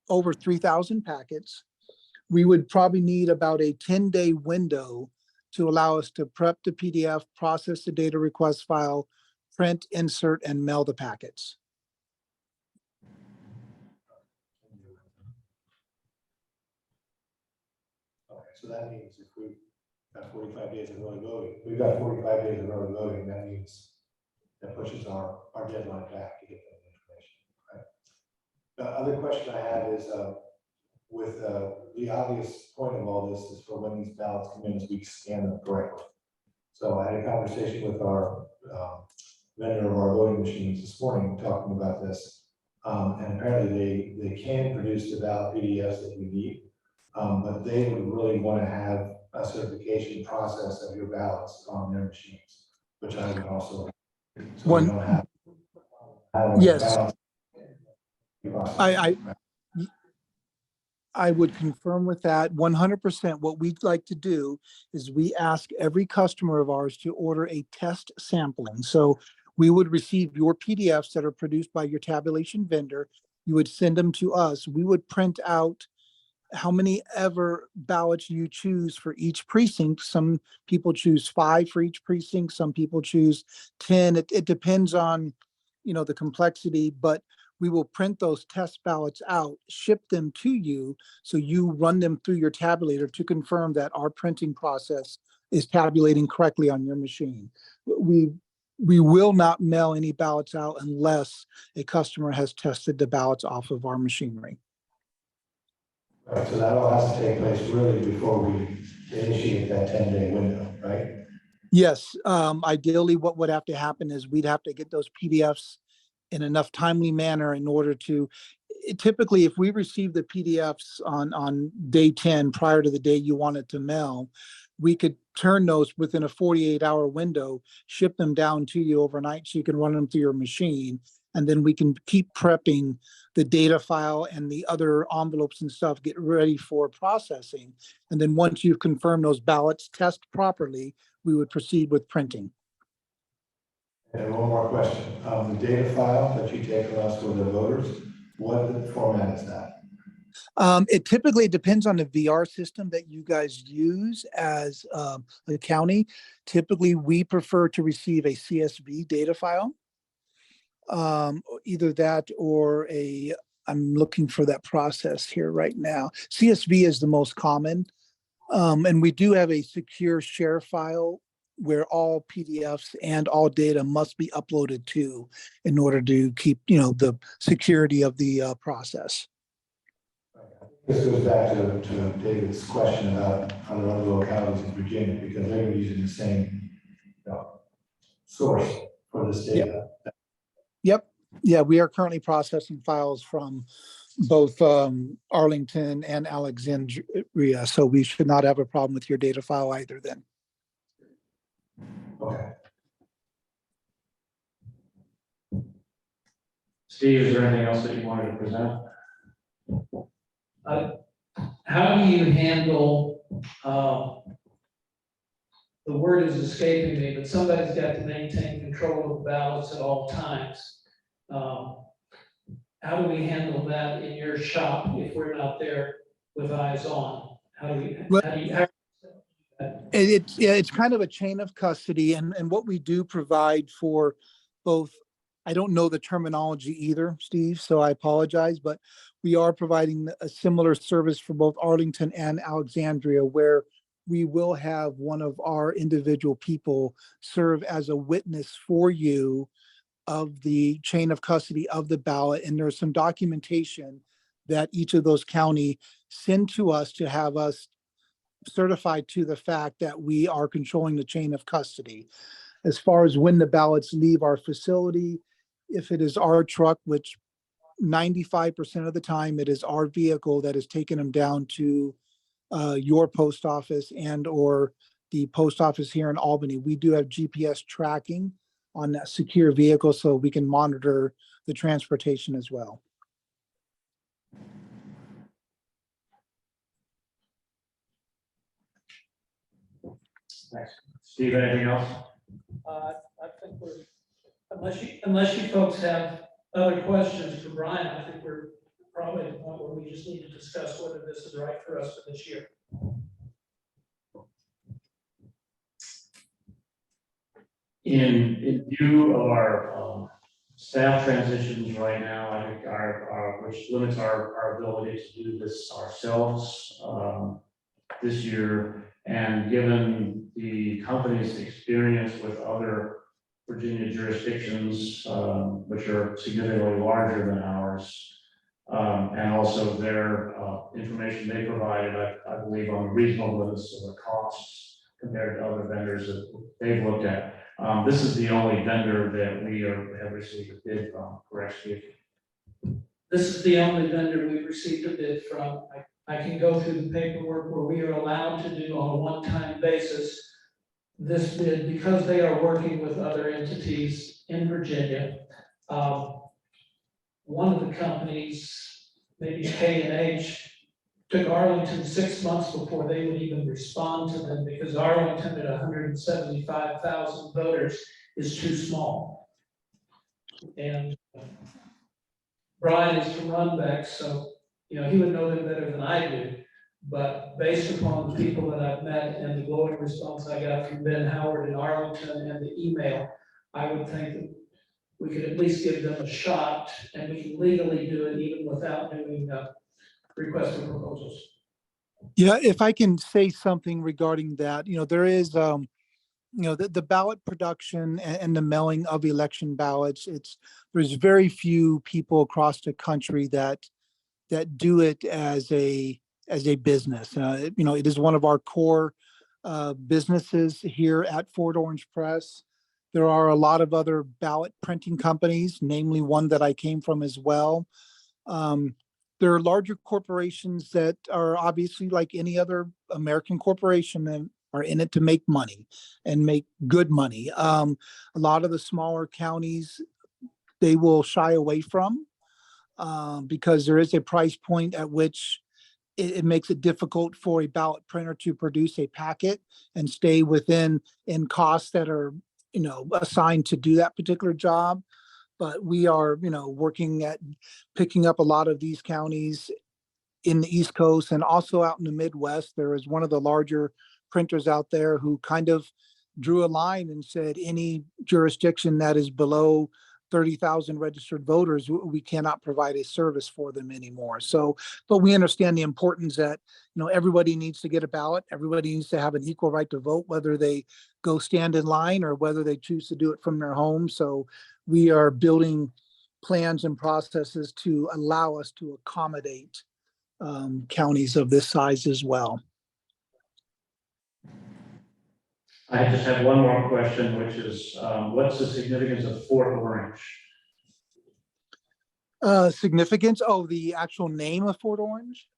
over 3,000 packets. We would probably need about a 10-day window to allow us to prep the PDF, process the data request file, print, insert, and mail the packets. Okay, so that means if we've got 45 days of early voting, we've got 45 days of early voting, that means that pushes our deadline back to get that information, right? The other question I have is, with the obvious point of all this is for when these ballots come in, is we scan them correctly. So I had a conversation with our vendor of our voting machines this morning talking about this. And apparently they can produce the ballot PDFs that you need, but they would really want to have a certification process of your ballots on their machines, which I would also. So we don't have. Yes. Ballots. I would confirm with that 100%. What we'd like to do is we ask every customer of ours to order a test sampling. So we would receive your PDFs that are produced by your tabulation vendor. You would send them to us. We would print out how many ever ballots you choose for each precinct. Some people choose 5 for each precinct, some people choose 10. It depends on, the complexity, but we will print those test ballots out, ship them to you, so you run them through your tabulator to confirm that our printing process is tabulating correctly on your machine. We will not mail any ballots out unless a customer has tested the ballots off of our machinery. Right, so that all has to take place really before we initiate that 10-day window, right? Yes, ideally, what would have to happen is we'd have to get those PDFs in enough timely manner in order to, typically, if we receive the PDFs on day 10, prior to the day you want it to mail, we could turn those within a 48-hour window, ship them down to you overnight so you can run them through your machine. And then we can keep prepping the data file and the other envelopes and stuff, get ready for processing. And then once you've confirmed those ballots test properly, we would proceed with printing. And one more question. The data file that you take from us with the voters, what format is that? It typically depends on the VR system that you guys use as a county. Typically, we prefer to receive a CSV data file. Either that or I'm looking for that process here right now. CSV is the most common. And we do have a secure share file where all PDFs and all data must be uploaded to in order to keep, the security of the process. This goes back to David's question about other localities in Virginia, because they're using the same source for this data. Yep. Yeah, we are currently processing files from both Arlington and Alexandria, so we should not have a problem with your data file either then. Okay. Steve, is there anything else that you wanted to present? How do you handle, the word is escaping me, but somebody's got to maintain control of the ballots at all times. How do we handle that in your shop if we're not there with eyes on? It's kind of a chain of custody, and what we do provide for both, I don't know the terminology either, Steve, so I apologize, but we are providing a similar service for both Arlington and Alexandria, where we will have one of our individual people serve as a witness for you of the chain of custody of the ballot. And there's some documentation that each of those county send to us to have us certified to the fact that we are controlling the chain of custody. As far as when the ballots leave our facility, if it is our truck, which 95% of the time it is our vehicle that is taking them down to your post office and or the post office here in Albany, we do have GPS tracking on that secure vehicle so we can monitor the transportation as well. Thanks. Steve, anything else? I think unless you folks have other questions for Brian, I think we're probably at the point where we just need to discuss whether this is right for us for this year. In view of our staff transitions right now, I think which limits our ability to do this ourselves this year, and given the company's experience with other Virginia jurisdictions, which are significantly larger than ours, and also their information they provided, I believe, on reasonableness of the costs compared to other vendors that they've looked at. This is the only vendor that we have received a bid from, correct, Steve? This is the only vendor we've received a bid from. I can go through the paperwork where we are allowed to do on a one-time basis this bid because they are working with other entities in Virginia. One of the companies, maybe K&H, took Arlington 6 months before they would even respond to them because Arlington at 175,000 voters is too small. And Brian is from Runbeck, so he would know them better than I do. But based upon the people that I've met and the glowing response I got from Ben Howard in Arlington and the email, I would think that we could at least give them a shot, and we can legally do it even without doing request for proposals. Yeah, if I can say something regarding that, there is, the ballot production and the mailing of election ballots, there's very few people across the country that do it as a business. It is one of our core businesses here at Fort Orange Press. There are a lot of other ballot printing companies, namely one that I came from as well. There are larger corporations that are obviously like any other American corporation and are in it to make money and make good money. A lot of the smaller counties, they will shy away from because there is a price point at which it makes it difficult for a ballot printer to produce a packet and stay within in costs that are, assigned to do that particular job. But we are, working at picking up a lot of these counties in the East Coast and also out in the Midwest. There is one of the larger printers out there who kind of drew a line and said any jurisdiction that is below 30,000 registered voters, we cannot provide a service for them anymore. So, but we understand the importance that, everybody needs to get a ballot. Everybody needs to have an equal right to vote, whether they go stand in line or whether they choose to do it from their home. So we are building plans and processes to allow us to accommodate counties of this size as well. I just have one more question, which is, what's the significance of Fort Orange? Significance? Oh, the actual name of Fort Orange?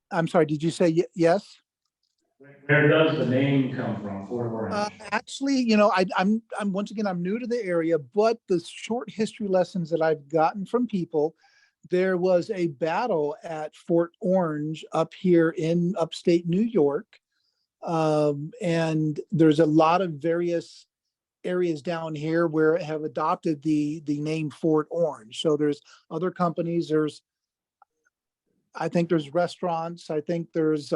I'm sorry, did you say yes? Where does the name come from, Fort Orange? Actually, I'm once again, I'm new to the area, but the short history lessons that I've gotten from people, there was a battle at Fort Orange up here in upstate New York. And there's a lot of various areas down here where have adopted the name Fort Orange. So there's other companies, I think there's restaurants, I think there's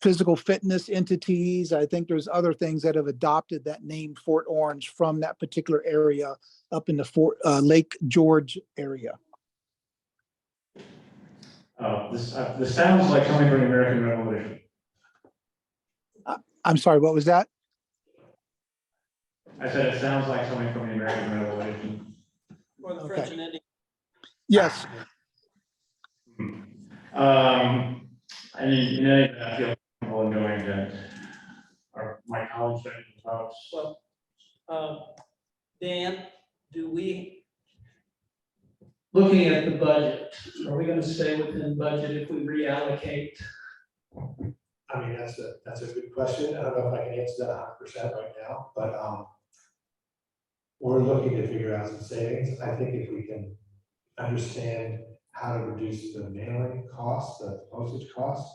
physical fitness entities. I think there's other things that have adopted that name Fort Orange from that particular area up in the Lake George area. This sounds like coming from the American Revolution. I'm sorry, what was that? I said it sounds like coming from the American Revolution. Or the Okay. French and Indian. Yes. And in any event, I feel comfortable in going to my college friends' house. Well, Dan, looking at the budget, are we gonna stay within budget if we reallocate? I mean, that's a good question. I don't know if I can answer that 100% right now, but we're looking to figure out some savings. I think if we can understand how to reduce the mailing costs, the postage costs,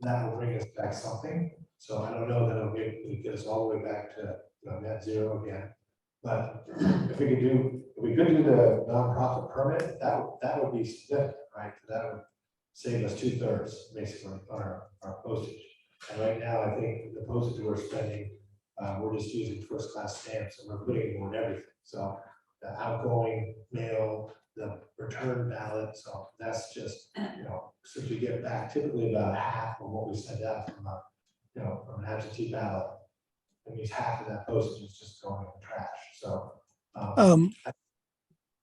that will bring us back something. So I don't know that it'll get us all the way back to net zero again. But if we could do the nonprofit permit, that would be significant, right? That would save us 2/3 basically on our postage. And right now, I think the postage we're spending, we're just using first class stamps and we're putting more in everything. So the outgoing mail, the return ballot, so that's just, since we get back typically about half of what we send out from from an absentee ballot, it means half of that postage is just going in the trash. So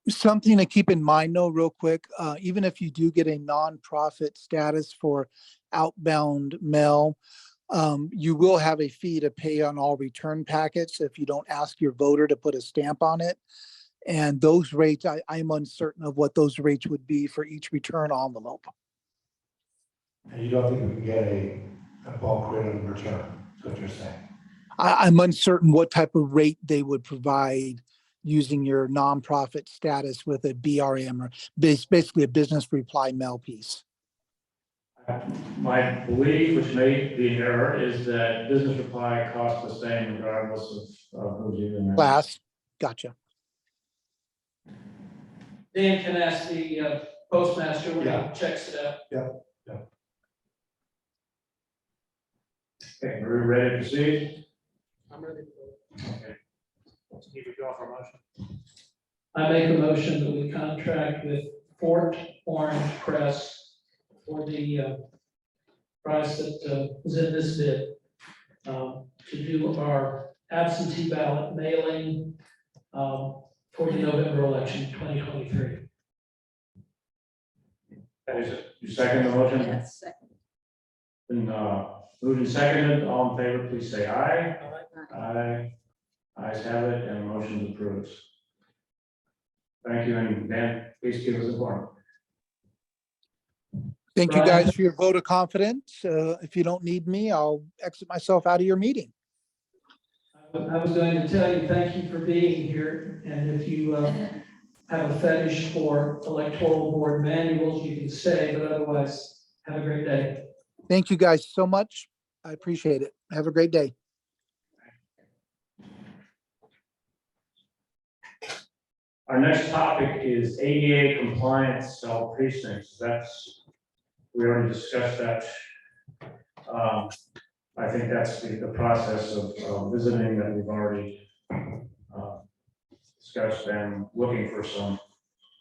Something to keep in mind though, real quick, even if you do get a nonprofit status for outbound mail, you will have a fee to pay on all return packets if you don't ask your voter to put a stamp on it. And those rates, I'm uncertain of what those rates would be for each return envelope. and you don't think we can get a bulk rate of return, is what you're saying? I'm uncertain what type of rate they would provide using your nonprofit status with a BRM or basically a business reply mail piece. My belief, which may be an error, is that business reply costs the same regardless of who's using it. Class, gotcha. Dan can ask the postmaster when Yeah. he checks it out. Okay, we're ready to proceed? I'm ready for it. Okay. Steve, would you offer a motion? I make a motion that we contract with Fort Orange Press for the price that was in this bid to do our absentee ballot mailing for the November election, 2023. That is it. You second the motion? Yes, second. Then, moved and seconded, all in favor, please say aye. Aye. Ayes have it, and the motion is approved. Thank you, and Dan, please keep us informed. Thank you Brian? guys for your vote of confidence. If you don't need me, I'll exit myself out of your meeting. I was going to tell you, thank you for being here, and if you have a fetish for electoral board manuals, you can stay, but otherwise, have a great day. Thank you guys so much. I appreciate it. Have a great day. Our next topic is ADA compliance cell precincts. We already discussed that. I think that's the process of visiting that we've already discussed and looking for some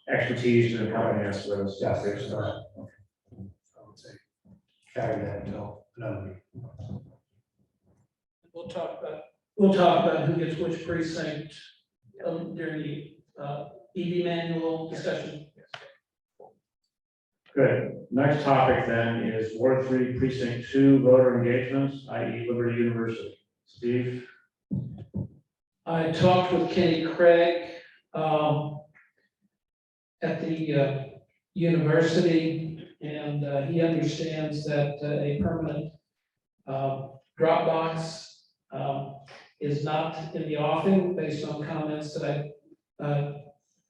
expertise to accompany us with us. Yes, there's not. I would say carry that until another meeting. We'll talk about who gets which precinct during the ED manual discussion. Good. Next topic then is Ward 3 Precinct 2 voter engagements, i.e. Liberty University. Steve? I talked with Kenny Craig at the university, and he understands that a permanent drop box is not in the offing based on comments that I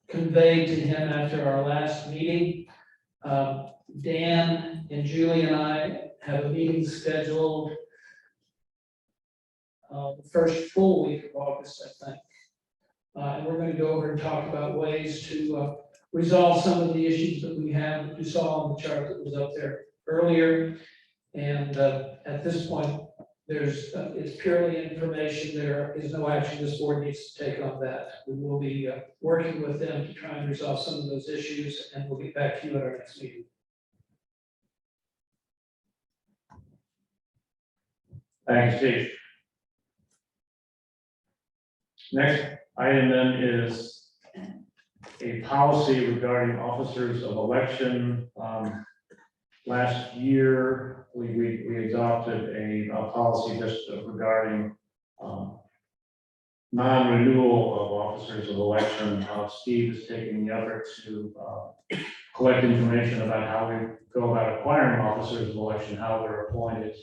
conveyed to him after our last meeting. Dan and Julie and I have a meeting scheduled the first full week of August, I think. And we're going to go over and talk about ways to resolve some of the issues that we have, that you saw on the chart that was up there earlier. And at this point, it's purely information. There is no action this board needs to take on that. We will be working with them to try and resolve some of those issues, and we'll get back to you at our next meeting. Thanks, Steve. Next item then is a policy regarding officers of election. Last year, we adopted a policy just regarding non-renewal of officers of election. Steve is taking the effort to collect information about how we go about acquiring officers of election, how they're appointed,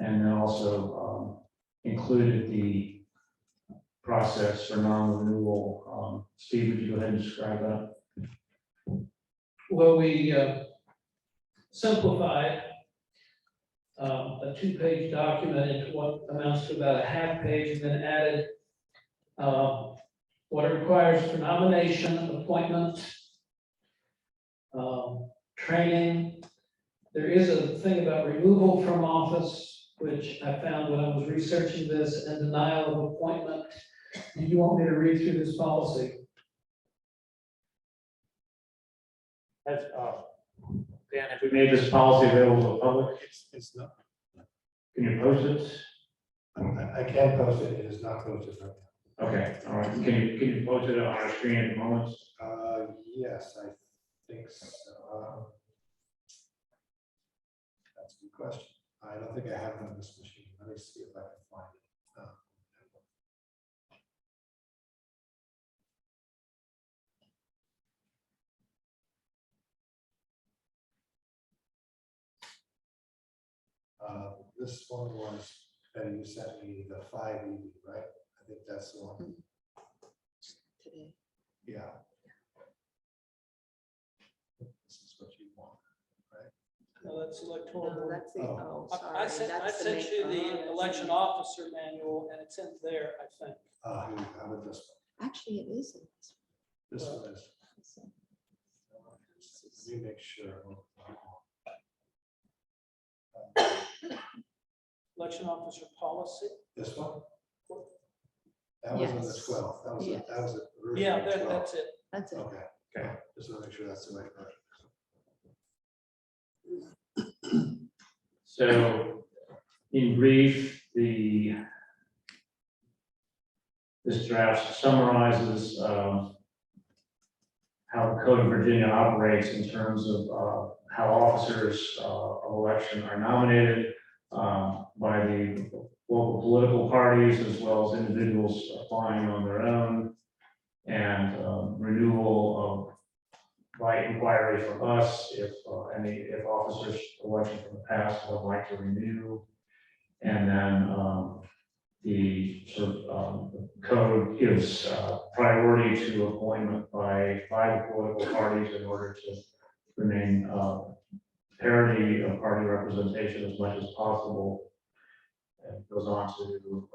and then also included the process for non-renewal. Steve, would you go ahead and describe that? Well, we simplified a two-page document into what amounts to about a half page, and then added what it requires for nomination, appointment, training. There is a thing about removal from office, which I found when I was researching this, and denial of appointment. Do you want me to read through this policy? Has, Dan, If we made this policy available to the public, It's not, can you post it? I can post it, it is not posted right Okay, all right. Can you post it on our screen at the moment? now. Yes, I think so. That's a good question. I don't think I have it on this machine. Let me see if I can find it. This one was, that you sent me the 580, right? I think that's the one. Today. Yeah. This is what you want, right? No, that's electoral No, board. that's the, Oh. oh, sorry. I sent that's you oh, the that's election the- officer manual, and it's in there, I think. How about this one? Actually, it is. in this This one is, one. Let me make sure. Election officer policy. This one? That was on the Yes. 12th. That was, Yes. that was. the version Yeah, of the 12th. that's it. That's it. Okay, Okay. just want to make sure that's the right version. So in brief, this draft summarizes how the Code of Virginia operates in terms of how officers of election are nominated by the local political parties as well as individuals applying on their own, and renewal of by inquiry from us if if officers election from the past would like to renew. And then the sort of the code gives priority to appointment by the political parties in order to remain parity of party representation as much as possible. And goes on to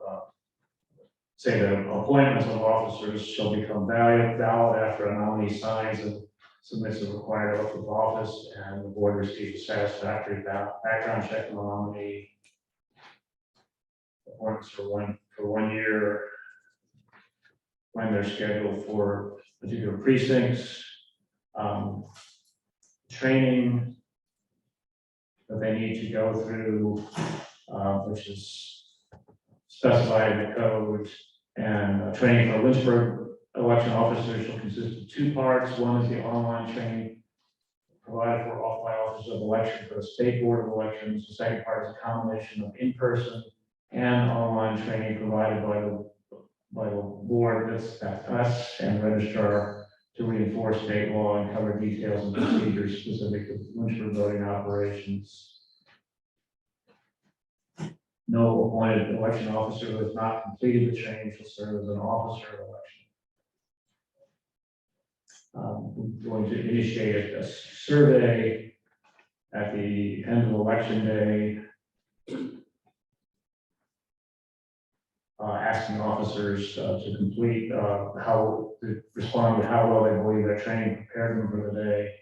say that appointments of officers shall become valid after a nominee signs and submits a required oath of office, and the board receives a satisfactory background check on the nominee. Appointments for one year when they're scheduled for particular precincts. Training that they need to go through, which is specified in the code, and training for Lynchburg election officers shall consist of two parts. One is the online training provided for by officers of election for the state board of elections. The second part is a combination of in-person and online training provided by the board, that's us, and registrar, to reinforce state law and cover details and procedures specific to Lynchburg voting operations. No appointed election officer who has not completed the training shall serve as an officer of election. We're going to initiate a survey at the end of election day, asking officers to complete to respond to how well they believe their training prepared them for the day.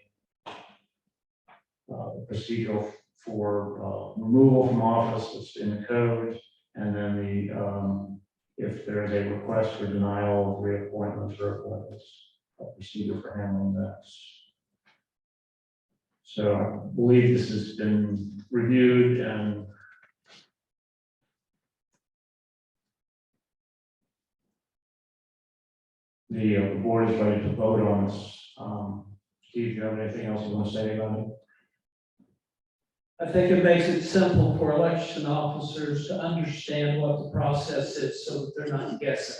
The procedure for removal from office that's in the code, and then if there is a request for denial of reappointments or appointments, a procedure for handling that. So I believe this has been reviewed and the board is ready to vote on this. Steve, do you have anything else you want to say about it? I think it makes it simple for election officers to understand what the process is so that they're not guessing.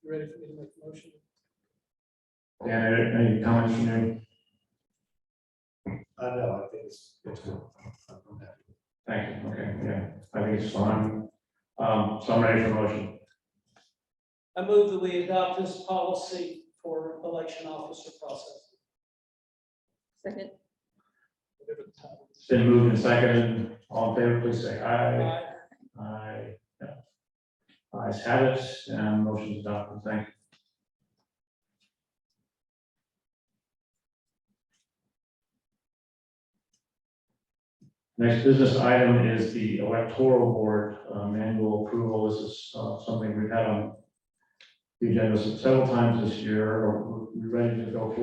You ready for me to make a motion? Dan, any comments from you? No, I think it's good. I'm happy. Thank you. Okay, yeah, I think it's fine. So I'm ready for motion. I move that we adopt this policy for election officer process. Second. Whatever the title is. It's been moved and seconded. All in favor, please say aye. Aye. Aye. Yeah. Ayes have it, and motion is adopted. Thank you. Next business item is the electoral board manual approval. This is something we've had on the agenda several times this year. We're ready to go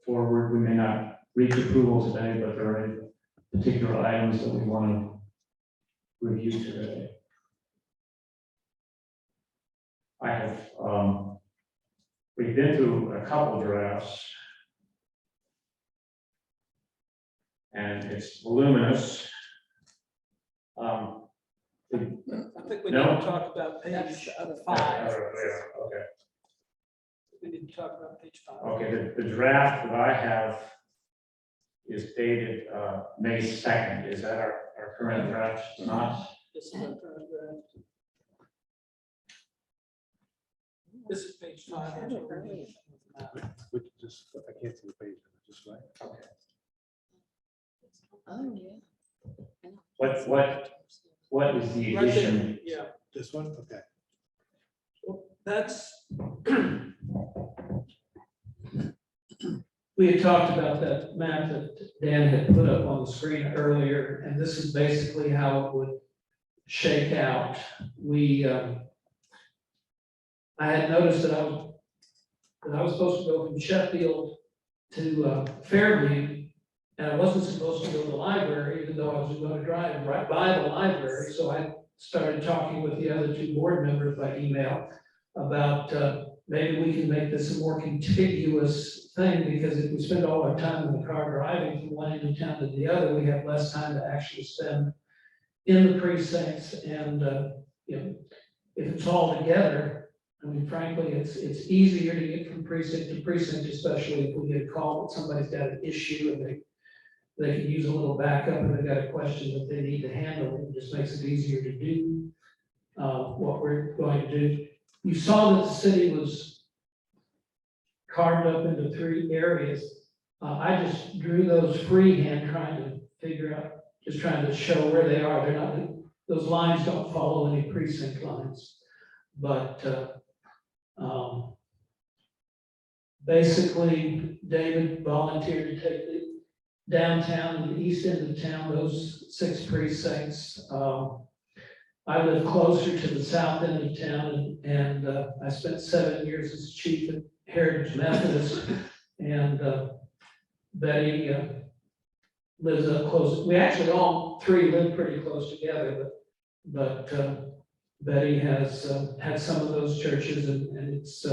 forward. We may not reach approval today, but there are any particular items that we want to review today. I have, we've been through a couple drafts, and it's voluminous. I think we need No? to talk about page That's the other 5. Okay. We need to talk about page 5. Okay, the draft that I have is dated May 2nd. Is that our current draft? It's not? This is our current draft. This is page 5. I had it earlier. Which just, I can't see the page, just right. Okay. Oh, yeah. What is the Right there, addition? yeah. This one, okay. That's. We had talked about that map that Dan had put up on the screen earlier, and this is basically how it would shake out. I had noticed that I was supposed to go from Sheffield to Fairview, and I wasn't supposed to go to the library, even though I was going to drive right by the library. So I started talking with the other two board members by email about maybe we can make this a more contiguous thing, because if we spend all our time in the car driving from one end of town to the other, we have less time to actually spend in the precincts. And you know, if it's all together, I mean, frankly, it's easier to get from precinct to precinct, especially if we get a call that somebody's got an issue and they can use a little backup, and they've got a question that they need to handle. It just makes it easier to do what we're going to do. You saw that the city was carved up into 3 areas. I just drew those freehand, trying to figure out, just trying to show where they are. They're not, those lines don't follow any precinct lines. But basically, David volunteered to take the downtown and the east end of town, those 6 precincts. I live closer to the south end of town, and I spent 7 years as chief at Heritage Methodist, and Betty lives up close. We actually all 3 live pretty close together, but Betty has had some of those churches, and it's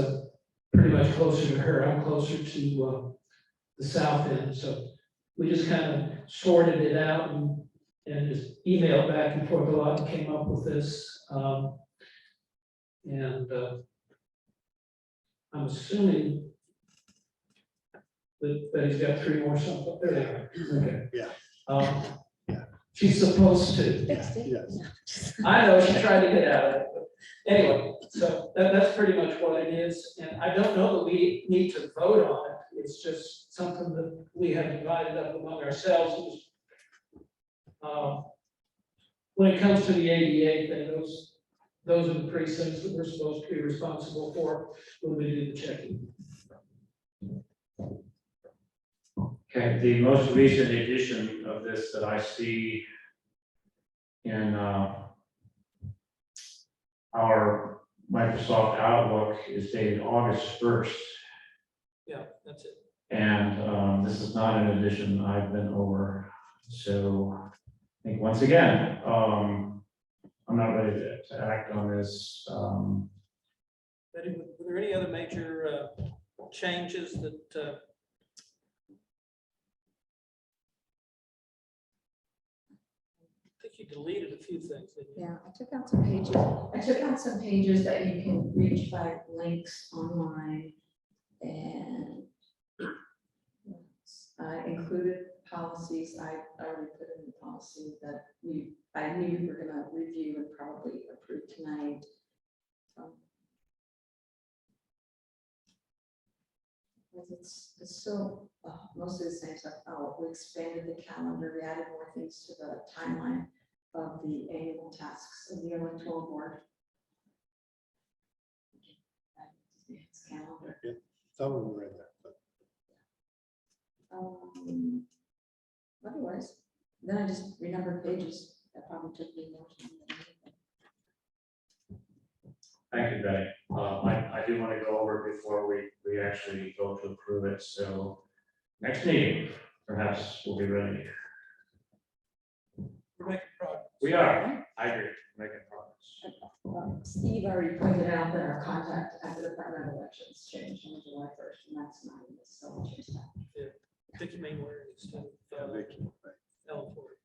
pretty much closer to her. I'm closer to the south end, so we just kind of sorted it out and just emailed back and forth a lot and came up with this. I'm assuming that Betty's got 3 more something. There they are. Okay. Yeah. She's supposed to. Fixed it. Yes. I know, she tried to get out of it. But anyway, so that's pretty much what it is. And I don't know that we need to vote on it. It's just something that we have divided up among ourselves. When it comes to the ADA thing, those are the precincts that we're supposed to be responsible for when we do the checking. Okay, the most recent edition of this that I see in our Microsoft Outlook is dated August 1st. Yeah, that's it. And this is not an edition I've been over. So I think once again, I'm not ready to act on this. Betty, were there any other major changes that I think you deleted a few things, didn't you? Yeah, I took out some pages. I took out some pages that you can reach by links online, and I included policies. I already put in the policy that I knew we were gonna review and probably approve tonight. Because it's still mostly the same stuff. Oh, we expanded the calendar, we added more things to the timeline of the annual tasks of the electoral board. It's calendar. Some of them were in there, but Otherwise, then I just renumbered pages. That probably took me more time than anything. Thank you, Betty. I do want to go over it before we actually go to approve it. So next meeting, perhaps we'll be ready. We're making progress. We are. I agree. Making progress. Steve already pointed out that our contact at the Department of Elections changed on July 1st, and that's not in this, so we'll change that. Vicky Mainwaring instead of Vicky, right. Ellen Ford.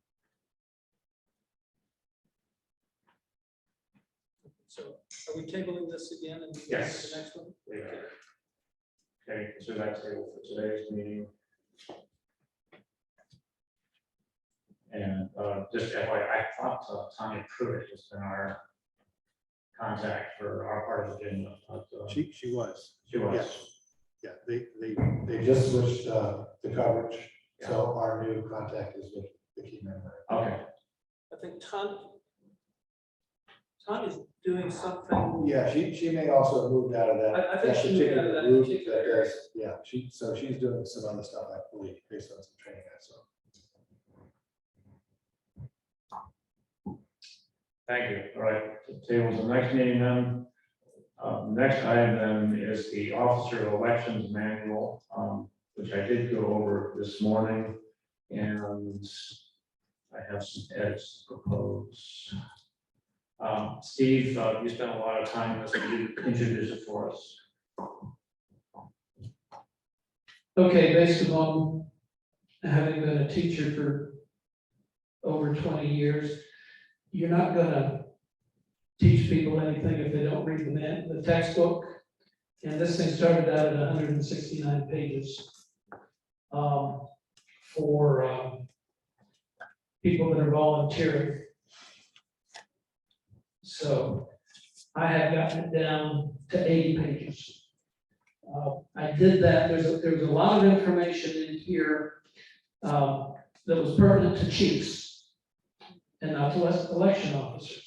So are we tabling this again and Yes. the next one? We are. Okay, so that's table for today's meeting. And just FYI, I thought Tanya Pruitt has been our contact for our part of Virginia. She was. She was. Yeah, they just switched the coverage, so our new contact is with the key member. Okay. I think Tanya's doing something. Yeah, she may also have moved out of that. I think she moved out of that group particular that area. does- Yeah, she's doing some other stuff, I believe, based on some training I saw. Thank you. All right, tables the next meeting then. Next item then is the Officer Elections Manual, which I did go over this morning. And I have some edits proposed. Steve, you spent a lot of time with this. Can you introduce it for us? Okay, based upon having been a teacher for over 20 years, you're not gonna teach people anything if they don't read the textbook. And this thing started out at 169 pages. For people that are volunteering. So I have gotten it down to 80 pages. I did that, there was a lot of information in here that was pertinent to chiefs and not to election officers.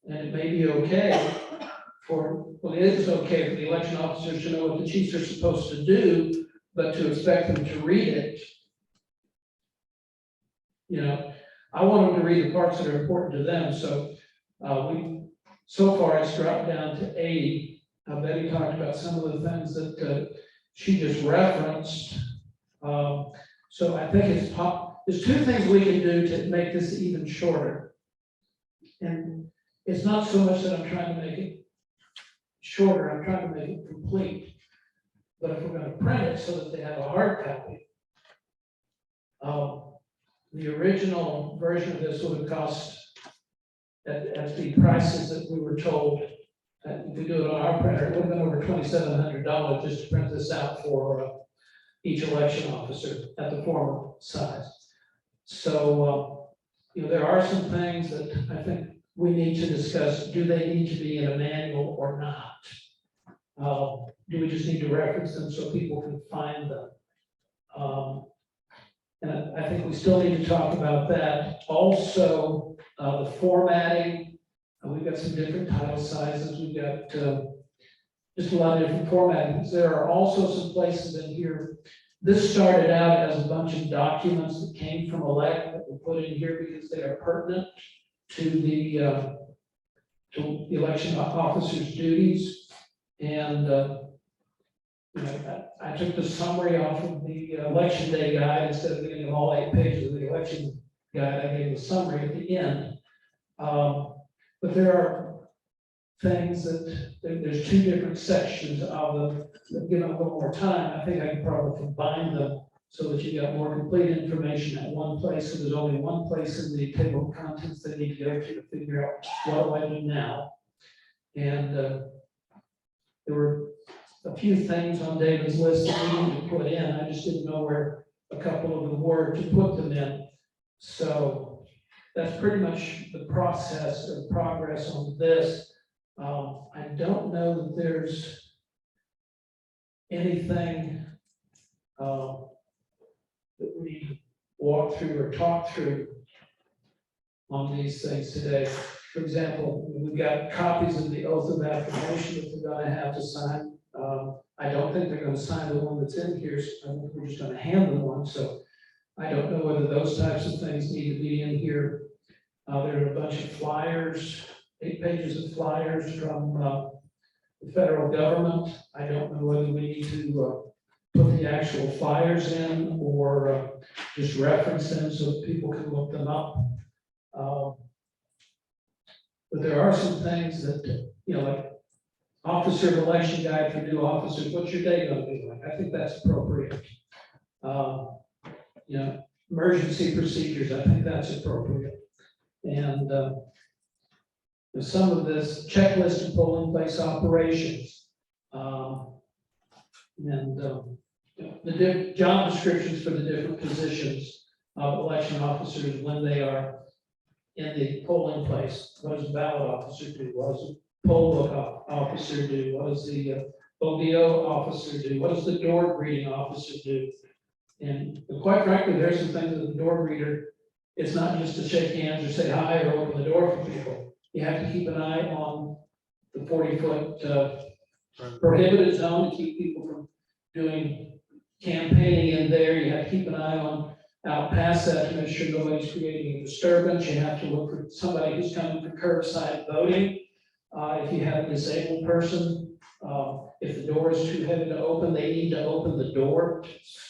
And it may be okay well, it is okay for the election officers to know what the chiefs are supposed to do, but to expect them to read it. You know, I want them to read the parts that are important to them, so so far it's dropped down to 80. Betty talked about some of the things that she just referenced. So I think there's two things we can do to make this even shorter. And it's not so much that I'm trying to make it shorter, I'm trying to make it complete. But if we're gonna print it so that they have a hard copy, the original version of this would have cost at the prices that we were told, if we do it on our printer, it would have been over $2,700 just to print this out for each election officer at the former size. So, there are some things that I think we need to discuss. Do they need to be in a manual or not? Do we just need to reference them so people can find them? And I think we still need to talk about that. Also, the formatting, we've got some different title sizes, we've got just a lot of different formatting. There are also some places in here. This started out as a bunch of documents that came from elect that were put in here because they are pertinent to the election officer's duties. And I took the summary off of the election day guide instead of giving them all 8 pages of the election guide. I gave the summary at the end. But there are things there's 2 different sections of them that give them a little more time. I think I can probably combine them so that you got more complete information at one place. So there's only one place in the table of contents they need to go to figure out what do I do now. And there were a few things on David's list that we need to put in. I just didn't know where a couple of them were to put them in. So that's pretty much the process or progress on this. I don't know that there's anything that we walk through or talk through on these things today. For example, we've got copies of the oath of affirmation that they're going to have to sign. I don't think they're going to sign the one that's in here. So I think we're just going to hand them one. So I don't know whether those types of things need to be in here. There are a bunch of flyers, 8 pages of flyers from the federal government. I don't know whether we need to put the actual flyers in or just reference them so that people can look them up. But there are some things that, like officer election guide for new officers. What's your day going to be like? I think that's appropriate. Emergency procedures, I think that's appropriate. And some of this checklist of polling place operations. The job descriptions for the different positions of election officers when they are in the polling place. What does a ballot officer do? What does a poll book officer do? What does the ODO officer do? What does the door greeting officer do? And quite frankly, there's some things that the door greeter, it's not just to shake hands or say hi or open the door for people. You have to keep an eye on the 40-foot prohibited zone to keep people from doing campaigning in there. You have to keep an eye on out past that to make sure nobody's creating a disturbance. You have to look for somebody who's coming for curbside voting. If you have a disabled person, if the door is too heavy to open, they need to open the door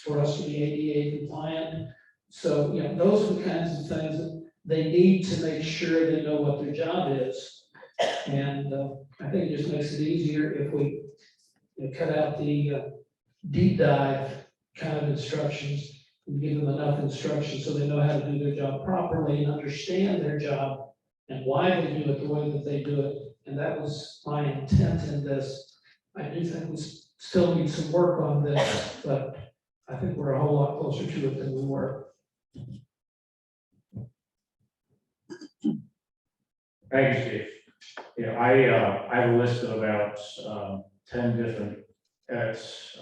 for us to be ADA compliant. So, you know, those are the kinds of things that they need to make sure they know what their job is. And I think it just makes it easier if we cut out the deep dive kind of instructions and give them enough instructions so they know how to do their job properly and understand their job and why they do it the way that they do it. And that was my intent in this. I do think we still need some work on this, but I think we're a whole lot closer to it than we were. Thank you, Steve. You know, I have a list of about 10 different edits,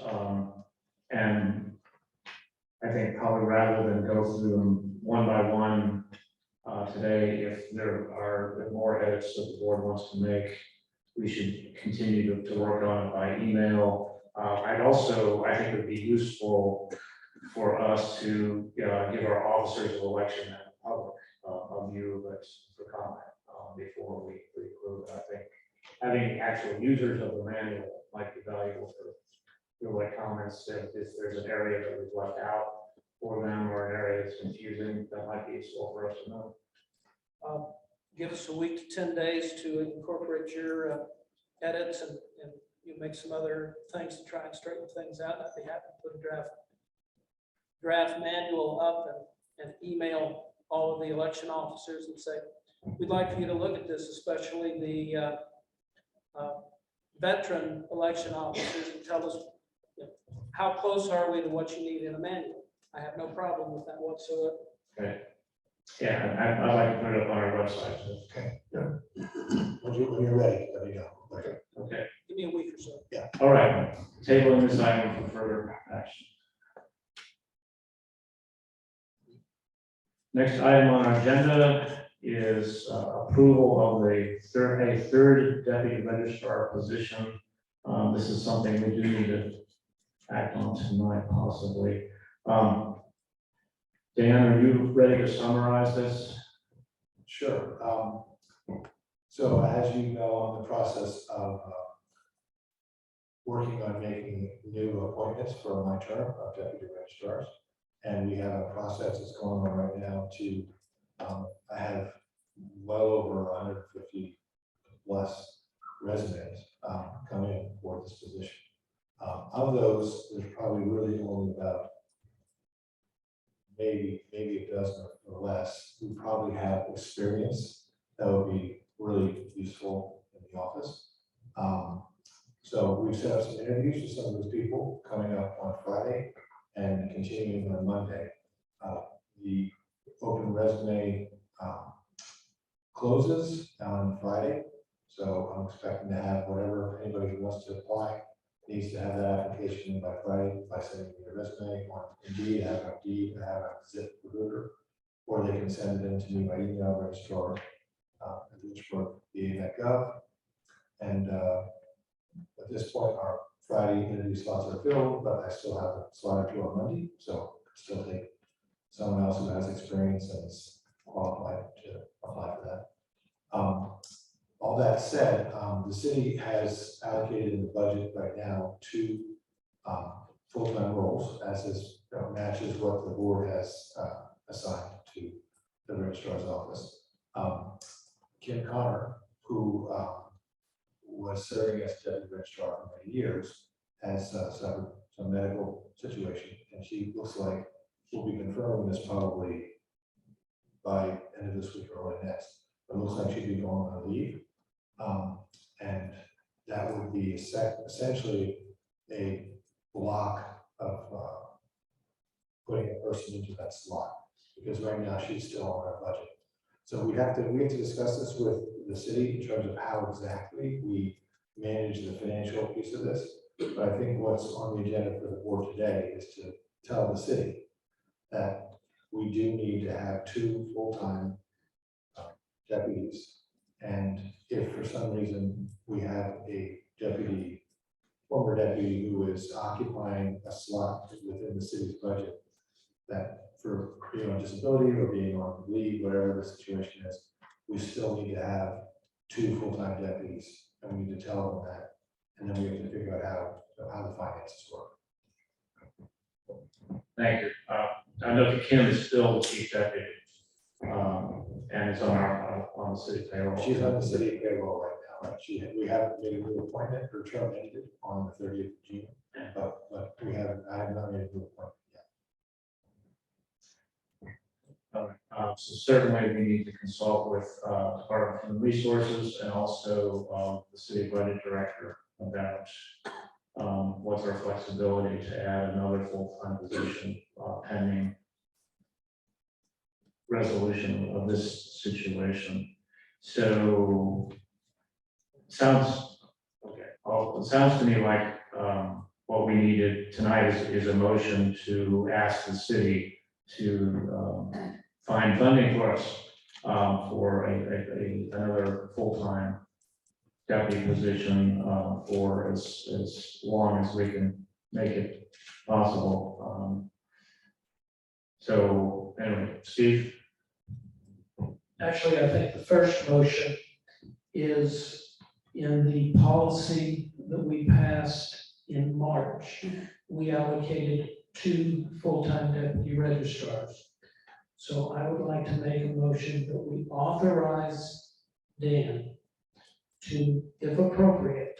and I think probably rather than go through them one by one today, if there are more edits that the board wants to make, we should continue to work on it by email. I think it would be useful for us to give our officers of election and the public a view of it for comment before we approve it. I think having actual users of the manual might be valuable for like comments if there's an area that we've left out for them or an area that's confusing, that might be useful for us to know. Give us a week to 10 days to incorporate your edits and you make some other things to try and straighten things out. I'd be happy to put a draft manual up and email all of the election officers and say, we'd like for you to look at this, especially the veteran election officers, and tell us how close are we to what you need in a manual. I have no problem with that whatsoever. Okay. Yeah, I'd like to put it up on our website. So. Okay, yeah. When you're ready, let me know. Okay. Okay. Give me a week or so. Yeah. All right. Tabling this item for further action. Next item on our agenda is approval of a third deputy registrar position. This is something we do need to act on tonight, possibly. Dan, are you ready to summarize this? Sure. So as you know, I'm in the process of working on making new appointments for my term of deputy registrars. And we have a process that's going on right now to, I have well over 150 plus resumes come in for this position. Of those, there's probably really only about maybe a dozen or less who probably have experience that would be really useful in the office. So we've set up some interviews with some of those people coming up on Friday and continuing on Monday. The open resume closes on Friday, so I'm expecting to have whatever anybody who wants to apply needs to have that application in by Friday by sending me a resume on Indeed, have a zip recruiter, or they can send it in to me by email, registrar at lynchburg.va.gov. And at this point, our Friday interview slots are filled, but I still have a slot or two on Monday, so I can still take someone else who has experience and is qualified to apply for that. All that said, the city has allocated in the budget right now 2 full-time roles, as is matches what the board has assigned to the registrar's office. Kim Connor, who was serving as deputy registrar for many years, has suffered some medical situation, and she looks like we'll be confirming this probably by end of this week or early next. It looks like she'd be going on leave. And that would be essentially a block of putting a person into that slot, because right now she's still on our budget. So we have to discuss this with the city in terms of how exactly we manage the financial piece of this. But I think what's on the agenda for the board today is to tell the city that we do need to have 2 full-time deputies And if for some reason we have a deputy, former deputy who is occupying a slot within the city's budget, that for being on disability or being on leave, whatever the situation is, we still need to have 2 full-time deputies, and we need to tell them that, and then we have to figure out how the finances work. Thank you. I know that Kim is still the chief deputy, and it's on the city payroll. She's on the city payroll right now, right? We haven't made a new appointment, her term ended on the 30th of June, but I have not made a new appointment yet. So certainly we need to consult with Department of Human Resources and also the city budget director about what's our flexibility to add another full-time position pending resolution of this situation. So sounds okay. It sounds to me like what we needed tonight is a motion to ask the city to find funding for us for another full-time deputy position for as long as we can make it possible. So anyway, Steve. Actually, I think the first motion is in the policy that we passed in March. We allocated 2 full-time deputy registrars. So I would like to make a motion that we authorize Dan to, if appropriate,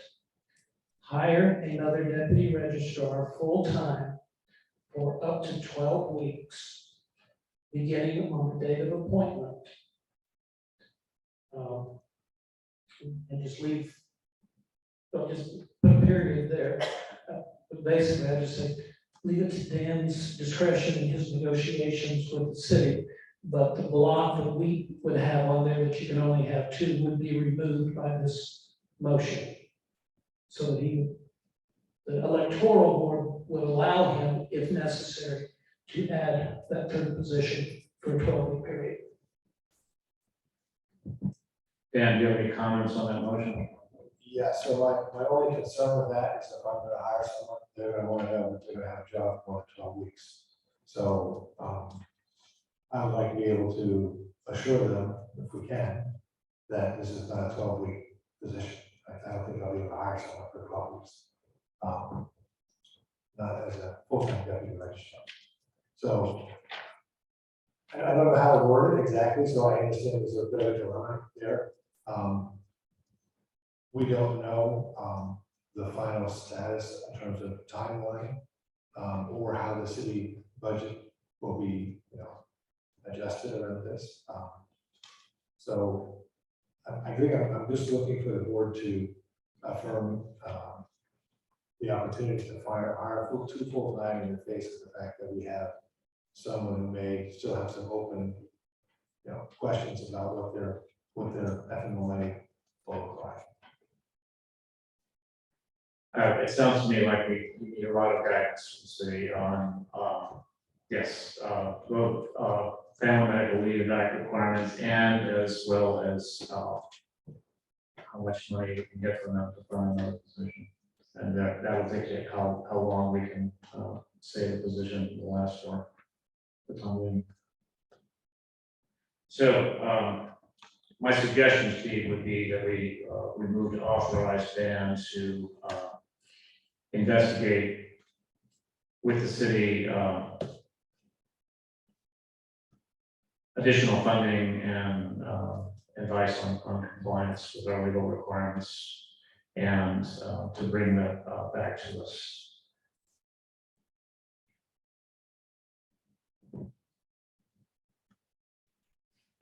hire another deputy registrar full-time for up to 12 weeks, beginning on the date of appointment. And just leave, but just put a period there. But basically, I just say, leave it to Dan's discretion in his negotiations with the city. But the block that we would have on there that you can only have 2 would be removed by this motion. So that the electoral board would allow him, if necessary, to add that 3rd position for a 12-week period. Dan, do you have any comments on that motion? Yeah, so my only concern with that is if I'm gonna hire someone, they're gonna wanna know that they're gonna have a job for more than 12 weeks. So, I would like to be able to assure them, if we can, that this is not a 12-week position. I don't think I'll be able to hire someone for 12 weeks. Not as a full-time deputy registrar. So, I don't know how to word it exactly, so I understand there's a bit of a dilemma there. We don't know the final status in terms of timeline or how the city budget will be, adjusted around this. So I think I'm just looking for the board to affirm the opportunity to hire 2 full-time in the face of the fact that we have someone who may still have some open, questions about what their FMLA will look like. It sounds to me like we need a lot of guidance from the city on, yes, both family medical leave act requirements and as well as how much money we can get from them to fund another position. And that will dictate how long we can say the position will last for the time being. So my suggestion, Steve, would be that we move to authorize Dan to investigate with the city additional funding and advice on compliance with our legal requirements and to bring that back to us.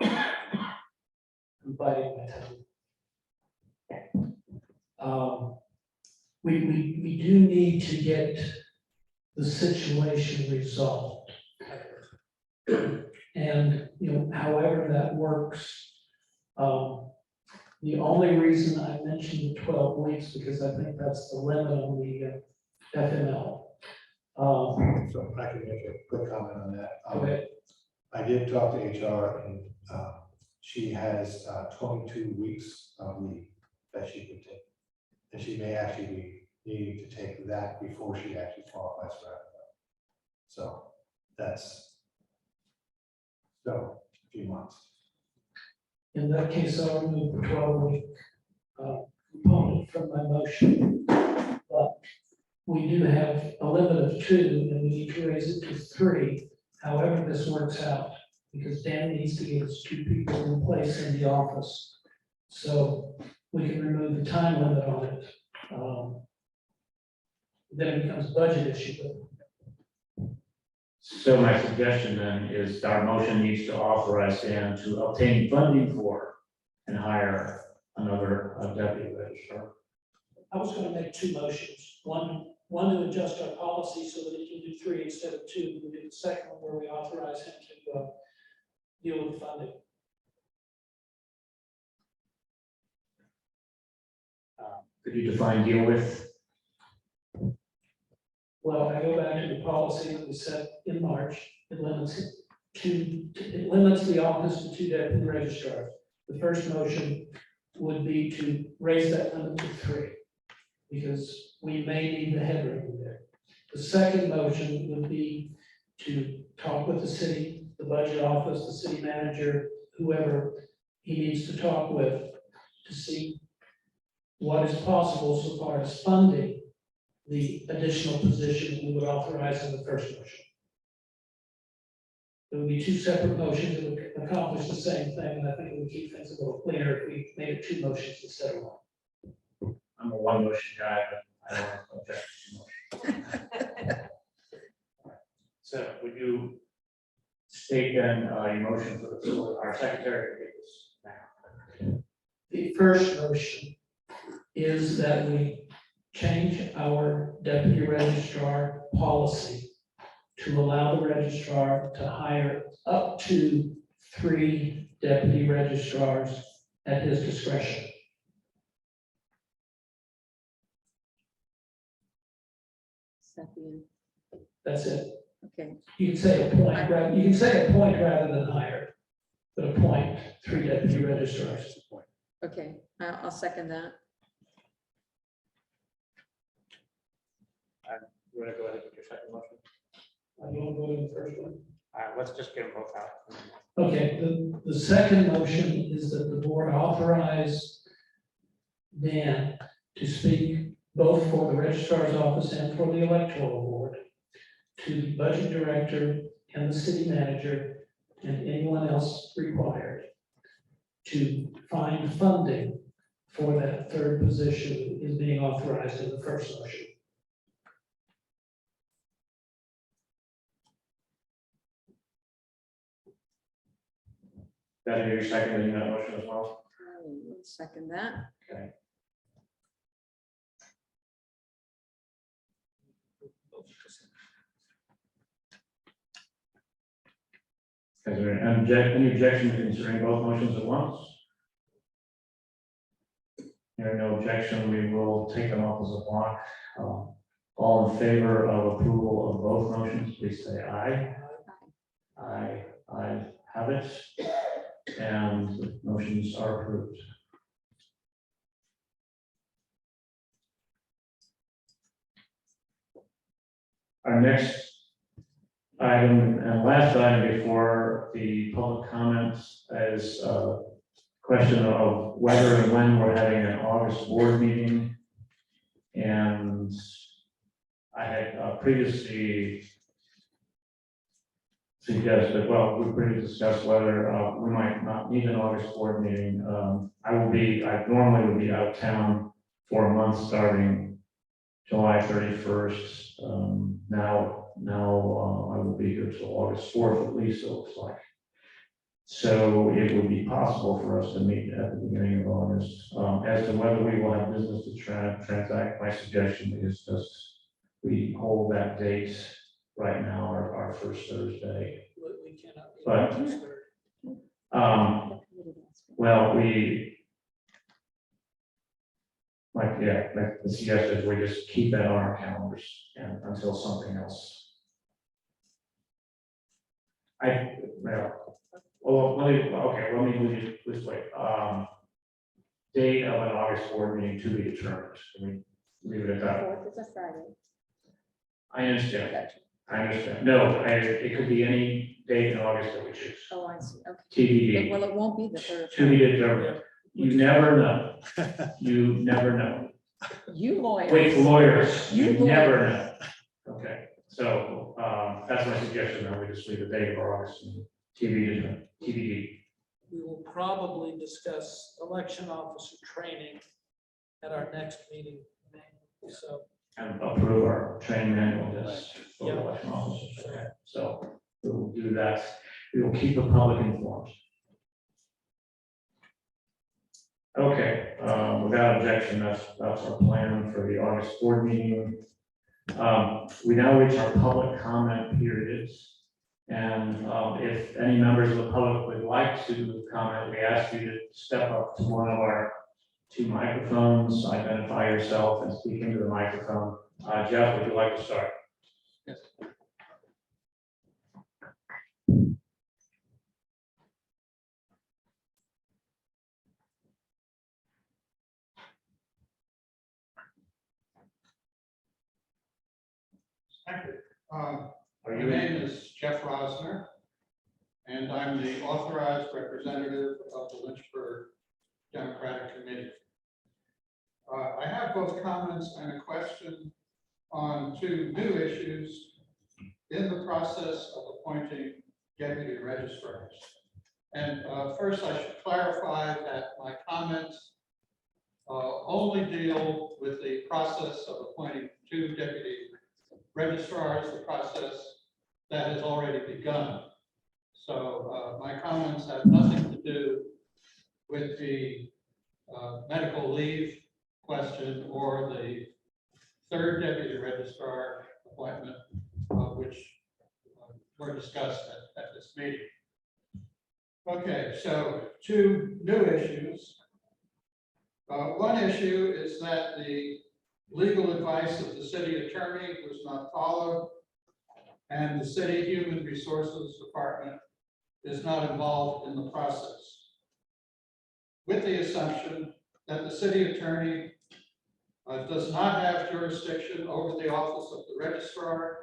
I'm biting my tongue. We do need to get the situation resolved. And, however that works, the only reason I mentioned the 12 weeks, because I think that's the limit on the FML. So I can make a quick comment on that. Go ahead. I did talk to HR and she has 22 weeks of leave that she could take. And she may actually be needing to take that before she actually qualifies for that. So that's so a few months. In that case, I'll remove the 12-week component from my motion. But we do have a limit of 2, and we need to raise it to 3. However this works out, because Dan needs to get us 2 people in place in the office. So we can remove the time limit on it. Then it becomes a budget issue. So my suggestion then is our motion needs to authorize Dan to obtain funding for and hire another deputy registrar. I was gonna make 2 motions. One to adjust our policy so that it can do 3 instead of 2. We do the second one where we authorize him to deal with funding. Could you define deal with? Well, I go back to the policy that we set in March. It limits the office to 2 deputy registrars. The first motion would be to raise that limit to 3, because we may need the headroom there. The second motion would be to talk with the city, the budget office, the city manager, whoever he needs to talk with, to see what is possible so far as funding the additional position we would authorize in the first motion. There would be 2 separate motions that would accomplish the same thing, and I think it would keep things a little cleaner if we made it 2 motions instead of 1. I'm a one motion guy, but I don't want to object too much. So would you state then your motion for our secretary to get this now? The first motion is that we change our deputy registrar policy to allow the registrar to hire up to 3 deputy registrars at his discretion. Second. That's it. Okay, You can say appoint, you can say appoint rather than hire, but appoint 3 deputy registrars. okay, I'll second that. You want to go ahead with your second motion? You want to go in the first one? Let's just get them both out. Okay, the second motion is that the board authorize Dan to speak both for the registrar's office and for the electoral board, to the budget director and the city manager and anyone else required to find funding for that 3rd position that is being authorized in the first motion. That your second in that motion as well? I will second that. Okay. Is there any objection to considering both motions at once? Hearing no objection, we will take them up as a block. All in favor of approval of both motions, please say aye. Aye, I have it, and the motions are approved. Our next item and last item before the public comments is a question of whether and when we're having an August board meeting. And I had previously suggested, well, we previously discussed whether we might not need an August board meeting. I normally would be out of town for a month starting July 31st. Now I will be here till August 4th at least, it looks like. So it would be possible for us to meet at the beginning of August. As to whether we will have business to transact, my suggestion is just we hold that date right now, our first Thursday. We cannot. But, well, the suggestion is we just keep that on our calendars and until something else. Well, let me leave it this way. Date of an August board meeting to be determined. Can we leave it at that? Fourth is a Friday. I understand. I understand. No, it could be any date in August that we choose. Oh, I see, okay. TBD, Well, it won't be the third. to be determined. You never know. You never know. You lawyers. Wait, lawyers, You you never know. Okay, so, that's my suggestion, that we just leave the date of our August and TBD. We will probably discuss election officer training at our next meeting. in May. So, And approve our training manual, yes, for Yeah. election officers. Okay. So we will do that. We will keep the public informed. Okay, without objection, that's our plan for the August board meeting. We now reach our public comment periods. And if any members of the public would like to comment, we ask you to step up to one of our two microphones, identify yourself and speak into the microphone. Jeff, would you like to start? yes. Thank you. Are My you? name is Jeff Rosner, and I'm the authorized representative of the Lynchburg Democratic Committee. I have both comments and a question on two new issues in the process of appointing deputy registrars. And first, I should clarify that my comments only deal with the process of appointing two deputy registrars, the process that has already begun. So my comments have nothing to do with the medical leave question or the third deputy registrar appointment, which were discussed at this meeting. Okay, so two new issues. One issue is that the legal advice of the city attorney was not followed, and the city human resources department is not involved in the process, with the assumption that the city attorney does not have jurisdiction over the office of the registrar,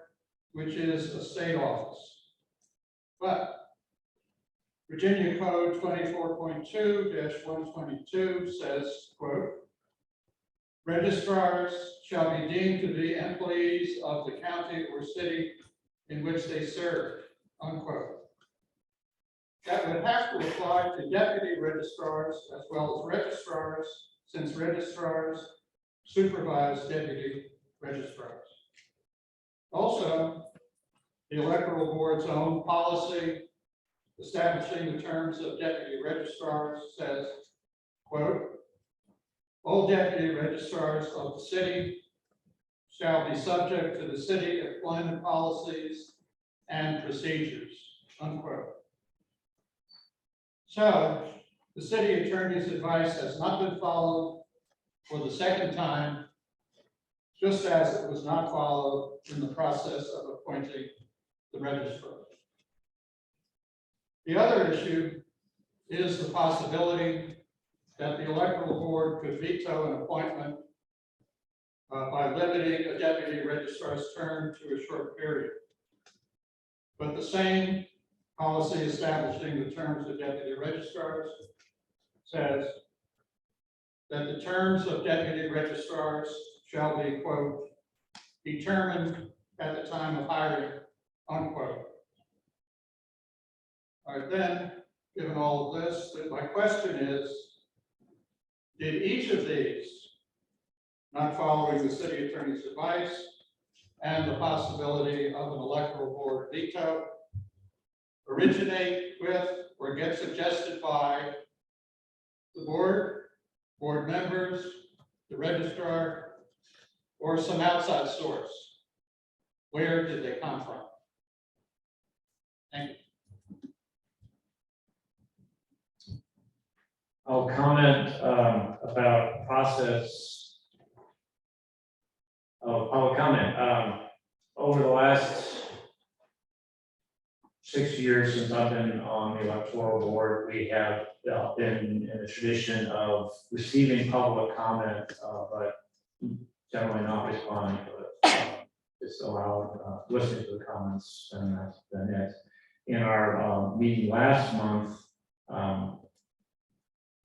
which is a state office. But Virginia Code 24.2-122 says, quote, registrars shall be deemed to be employees of the county or city in which they serve, unquote. That would have to apply to deputy registrars as well as registrars, since registrars supervise deputy registrars. Also, the electoral board's own policy establishing the terms of deputy registrars says, quote, all deputy registrars of the city shall be subject to the city employment policies and procedures, unquote. So the city attorney's advice has not been followed for the second time, just as it was not followed in the process of appointing the registrar. The other issue is the possibility that the electoral board could veto an appointment by limiting a deputy registrar's term to a short period. But the same policy establishing the terms of deputy registrars says that the terms of deputy registrars shall be, quote, determined at the time of hiring, unquote. All right, then, given all of this, my question is, did each of these, not following the city attorney's advice and the possibility of an electoral board veto, originate with or get suggested by the board, board members, the registrar, or some outside source? Where did they come from? Thank you. I'll comment about process of public comment. Over the last 6 years since I've been on the electoral board, we have been in a tradition of receiving public comment, but generally not responding to it. Just allow, listening to the comments, and that's been it. In our meeting last month,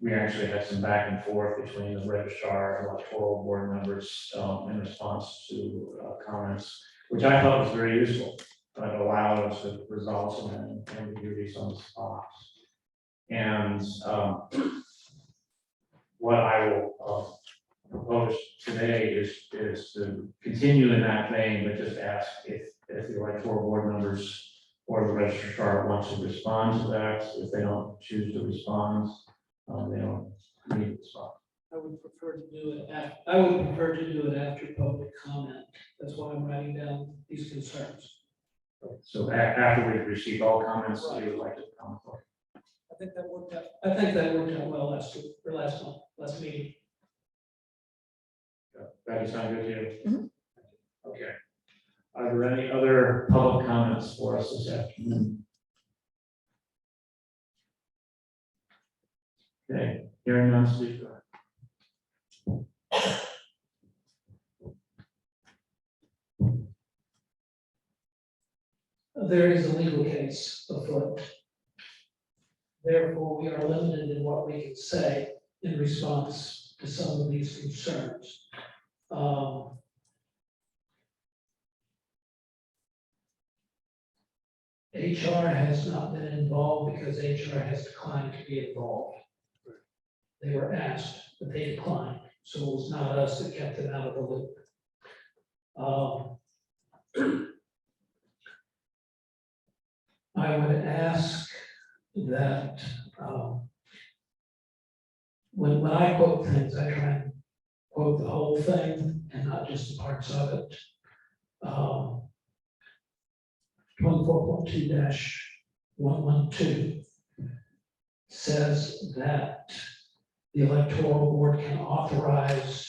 we actually had some back and forth between the registrar and electoral board members in response to comments, which I thought was very useful. It allowed us to resolve some ambiguities on the spot. And what I will propose today is to continue in that vein, but just ask if the electoral board members or the registrar wants to respond to that. If they don't choose to respond, they don't need to respond. I would prefer to do it I would prefer to do it after public comment. That's why I'm writing down these concerns. So after we've received all comments, you would like to comment? I think that worked out well last week, or last month, last meeting. That sound good to you? Mhm. Okay. Are there any other public comments for us this afternoon? Okay, hearing none, speak. There is a legal case afoot. Therefore, we are limited in what we can say in response to some of these concerns. HR has not been involved because HR has declined to be involved. They were asked, but they declined, so it was not us that kept them out of the loop. I would ask that when I quote things, I try and quote the whole thing and not just the parts of it. 24.2-112 says that the electoral board can authorize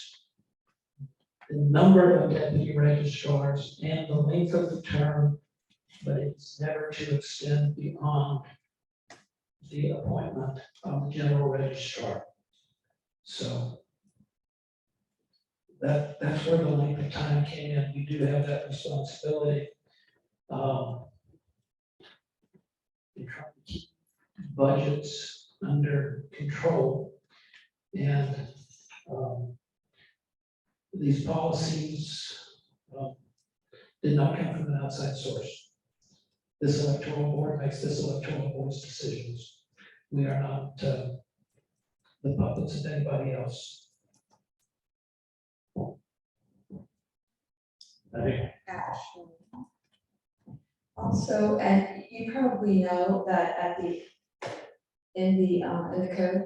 the number of deputy registrars and the length of the term, but it's never to extend beyond the appointment of the general registrar. So that's where the length of time came in. We do have that responsibility. We try to keep budgets under control, and these policies did not come from an outside source. This electoral board makes this electoral board's decisions. We are not the puppets of anybody else. I think Action. Also, and you probably know that in the code,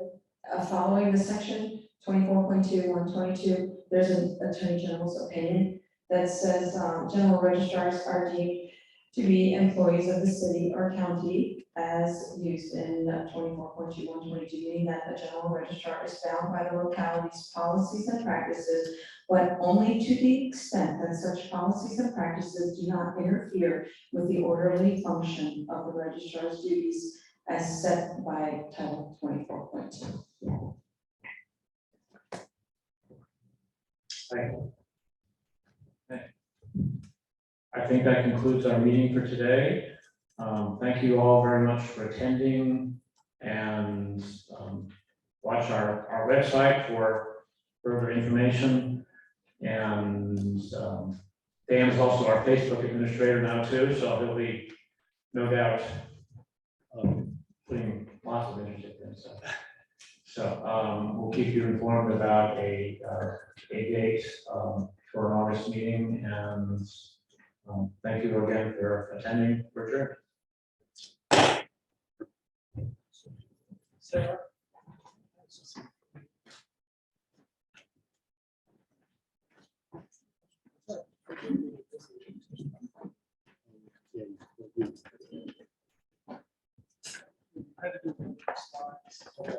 following the section 24.2-122, there's an attorney general's opinion that says, general registrars are deemed to be employees of the city or county as used in 24.2-122, meaning that the general registrar is bound by the locality's policies and practices, but only to the extent that such policies and practices do not interfere with the orderly function of the registrar's duties as set by Title 24.2. Thank you. Okay. I think that concludes our meeting for today. Thank you all very much for attending, and watch our website for further information. And Dan is also our Facebook administrator now too, so he'll be no doubt putting lots of interest in stuff. So we'll keep you informed about a date for an August meeting, and thank you again for attending. Richard. Sarah? Yeah.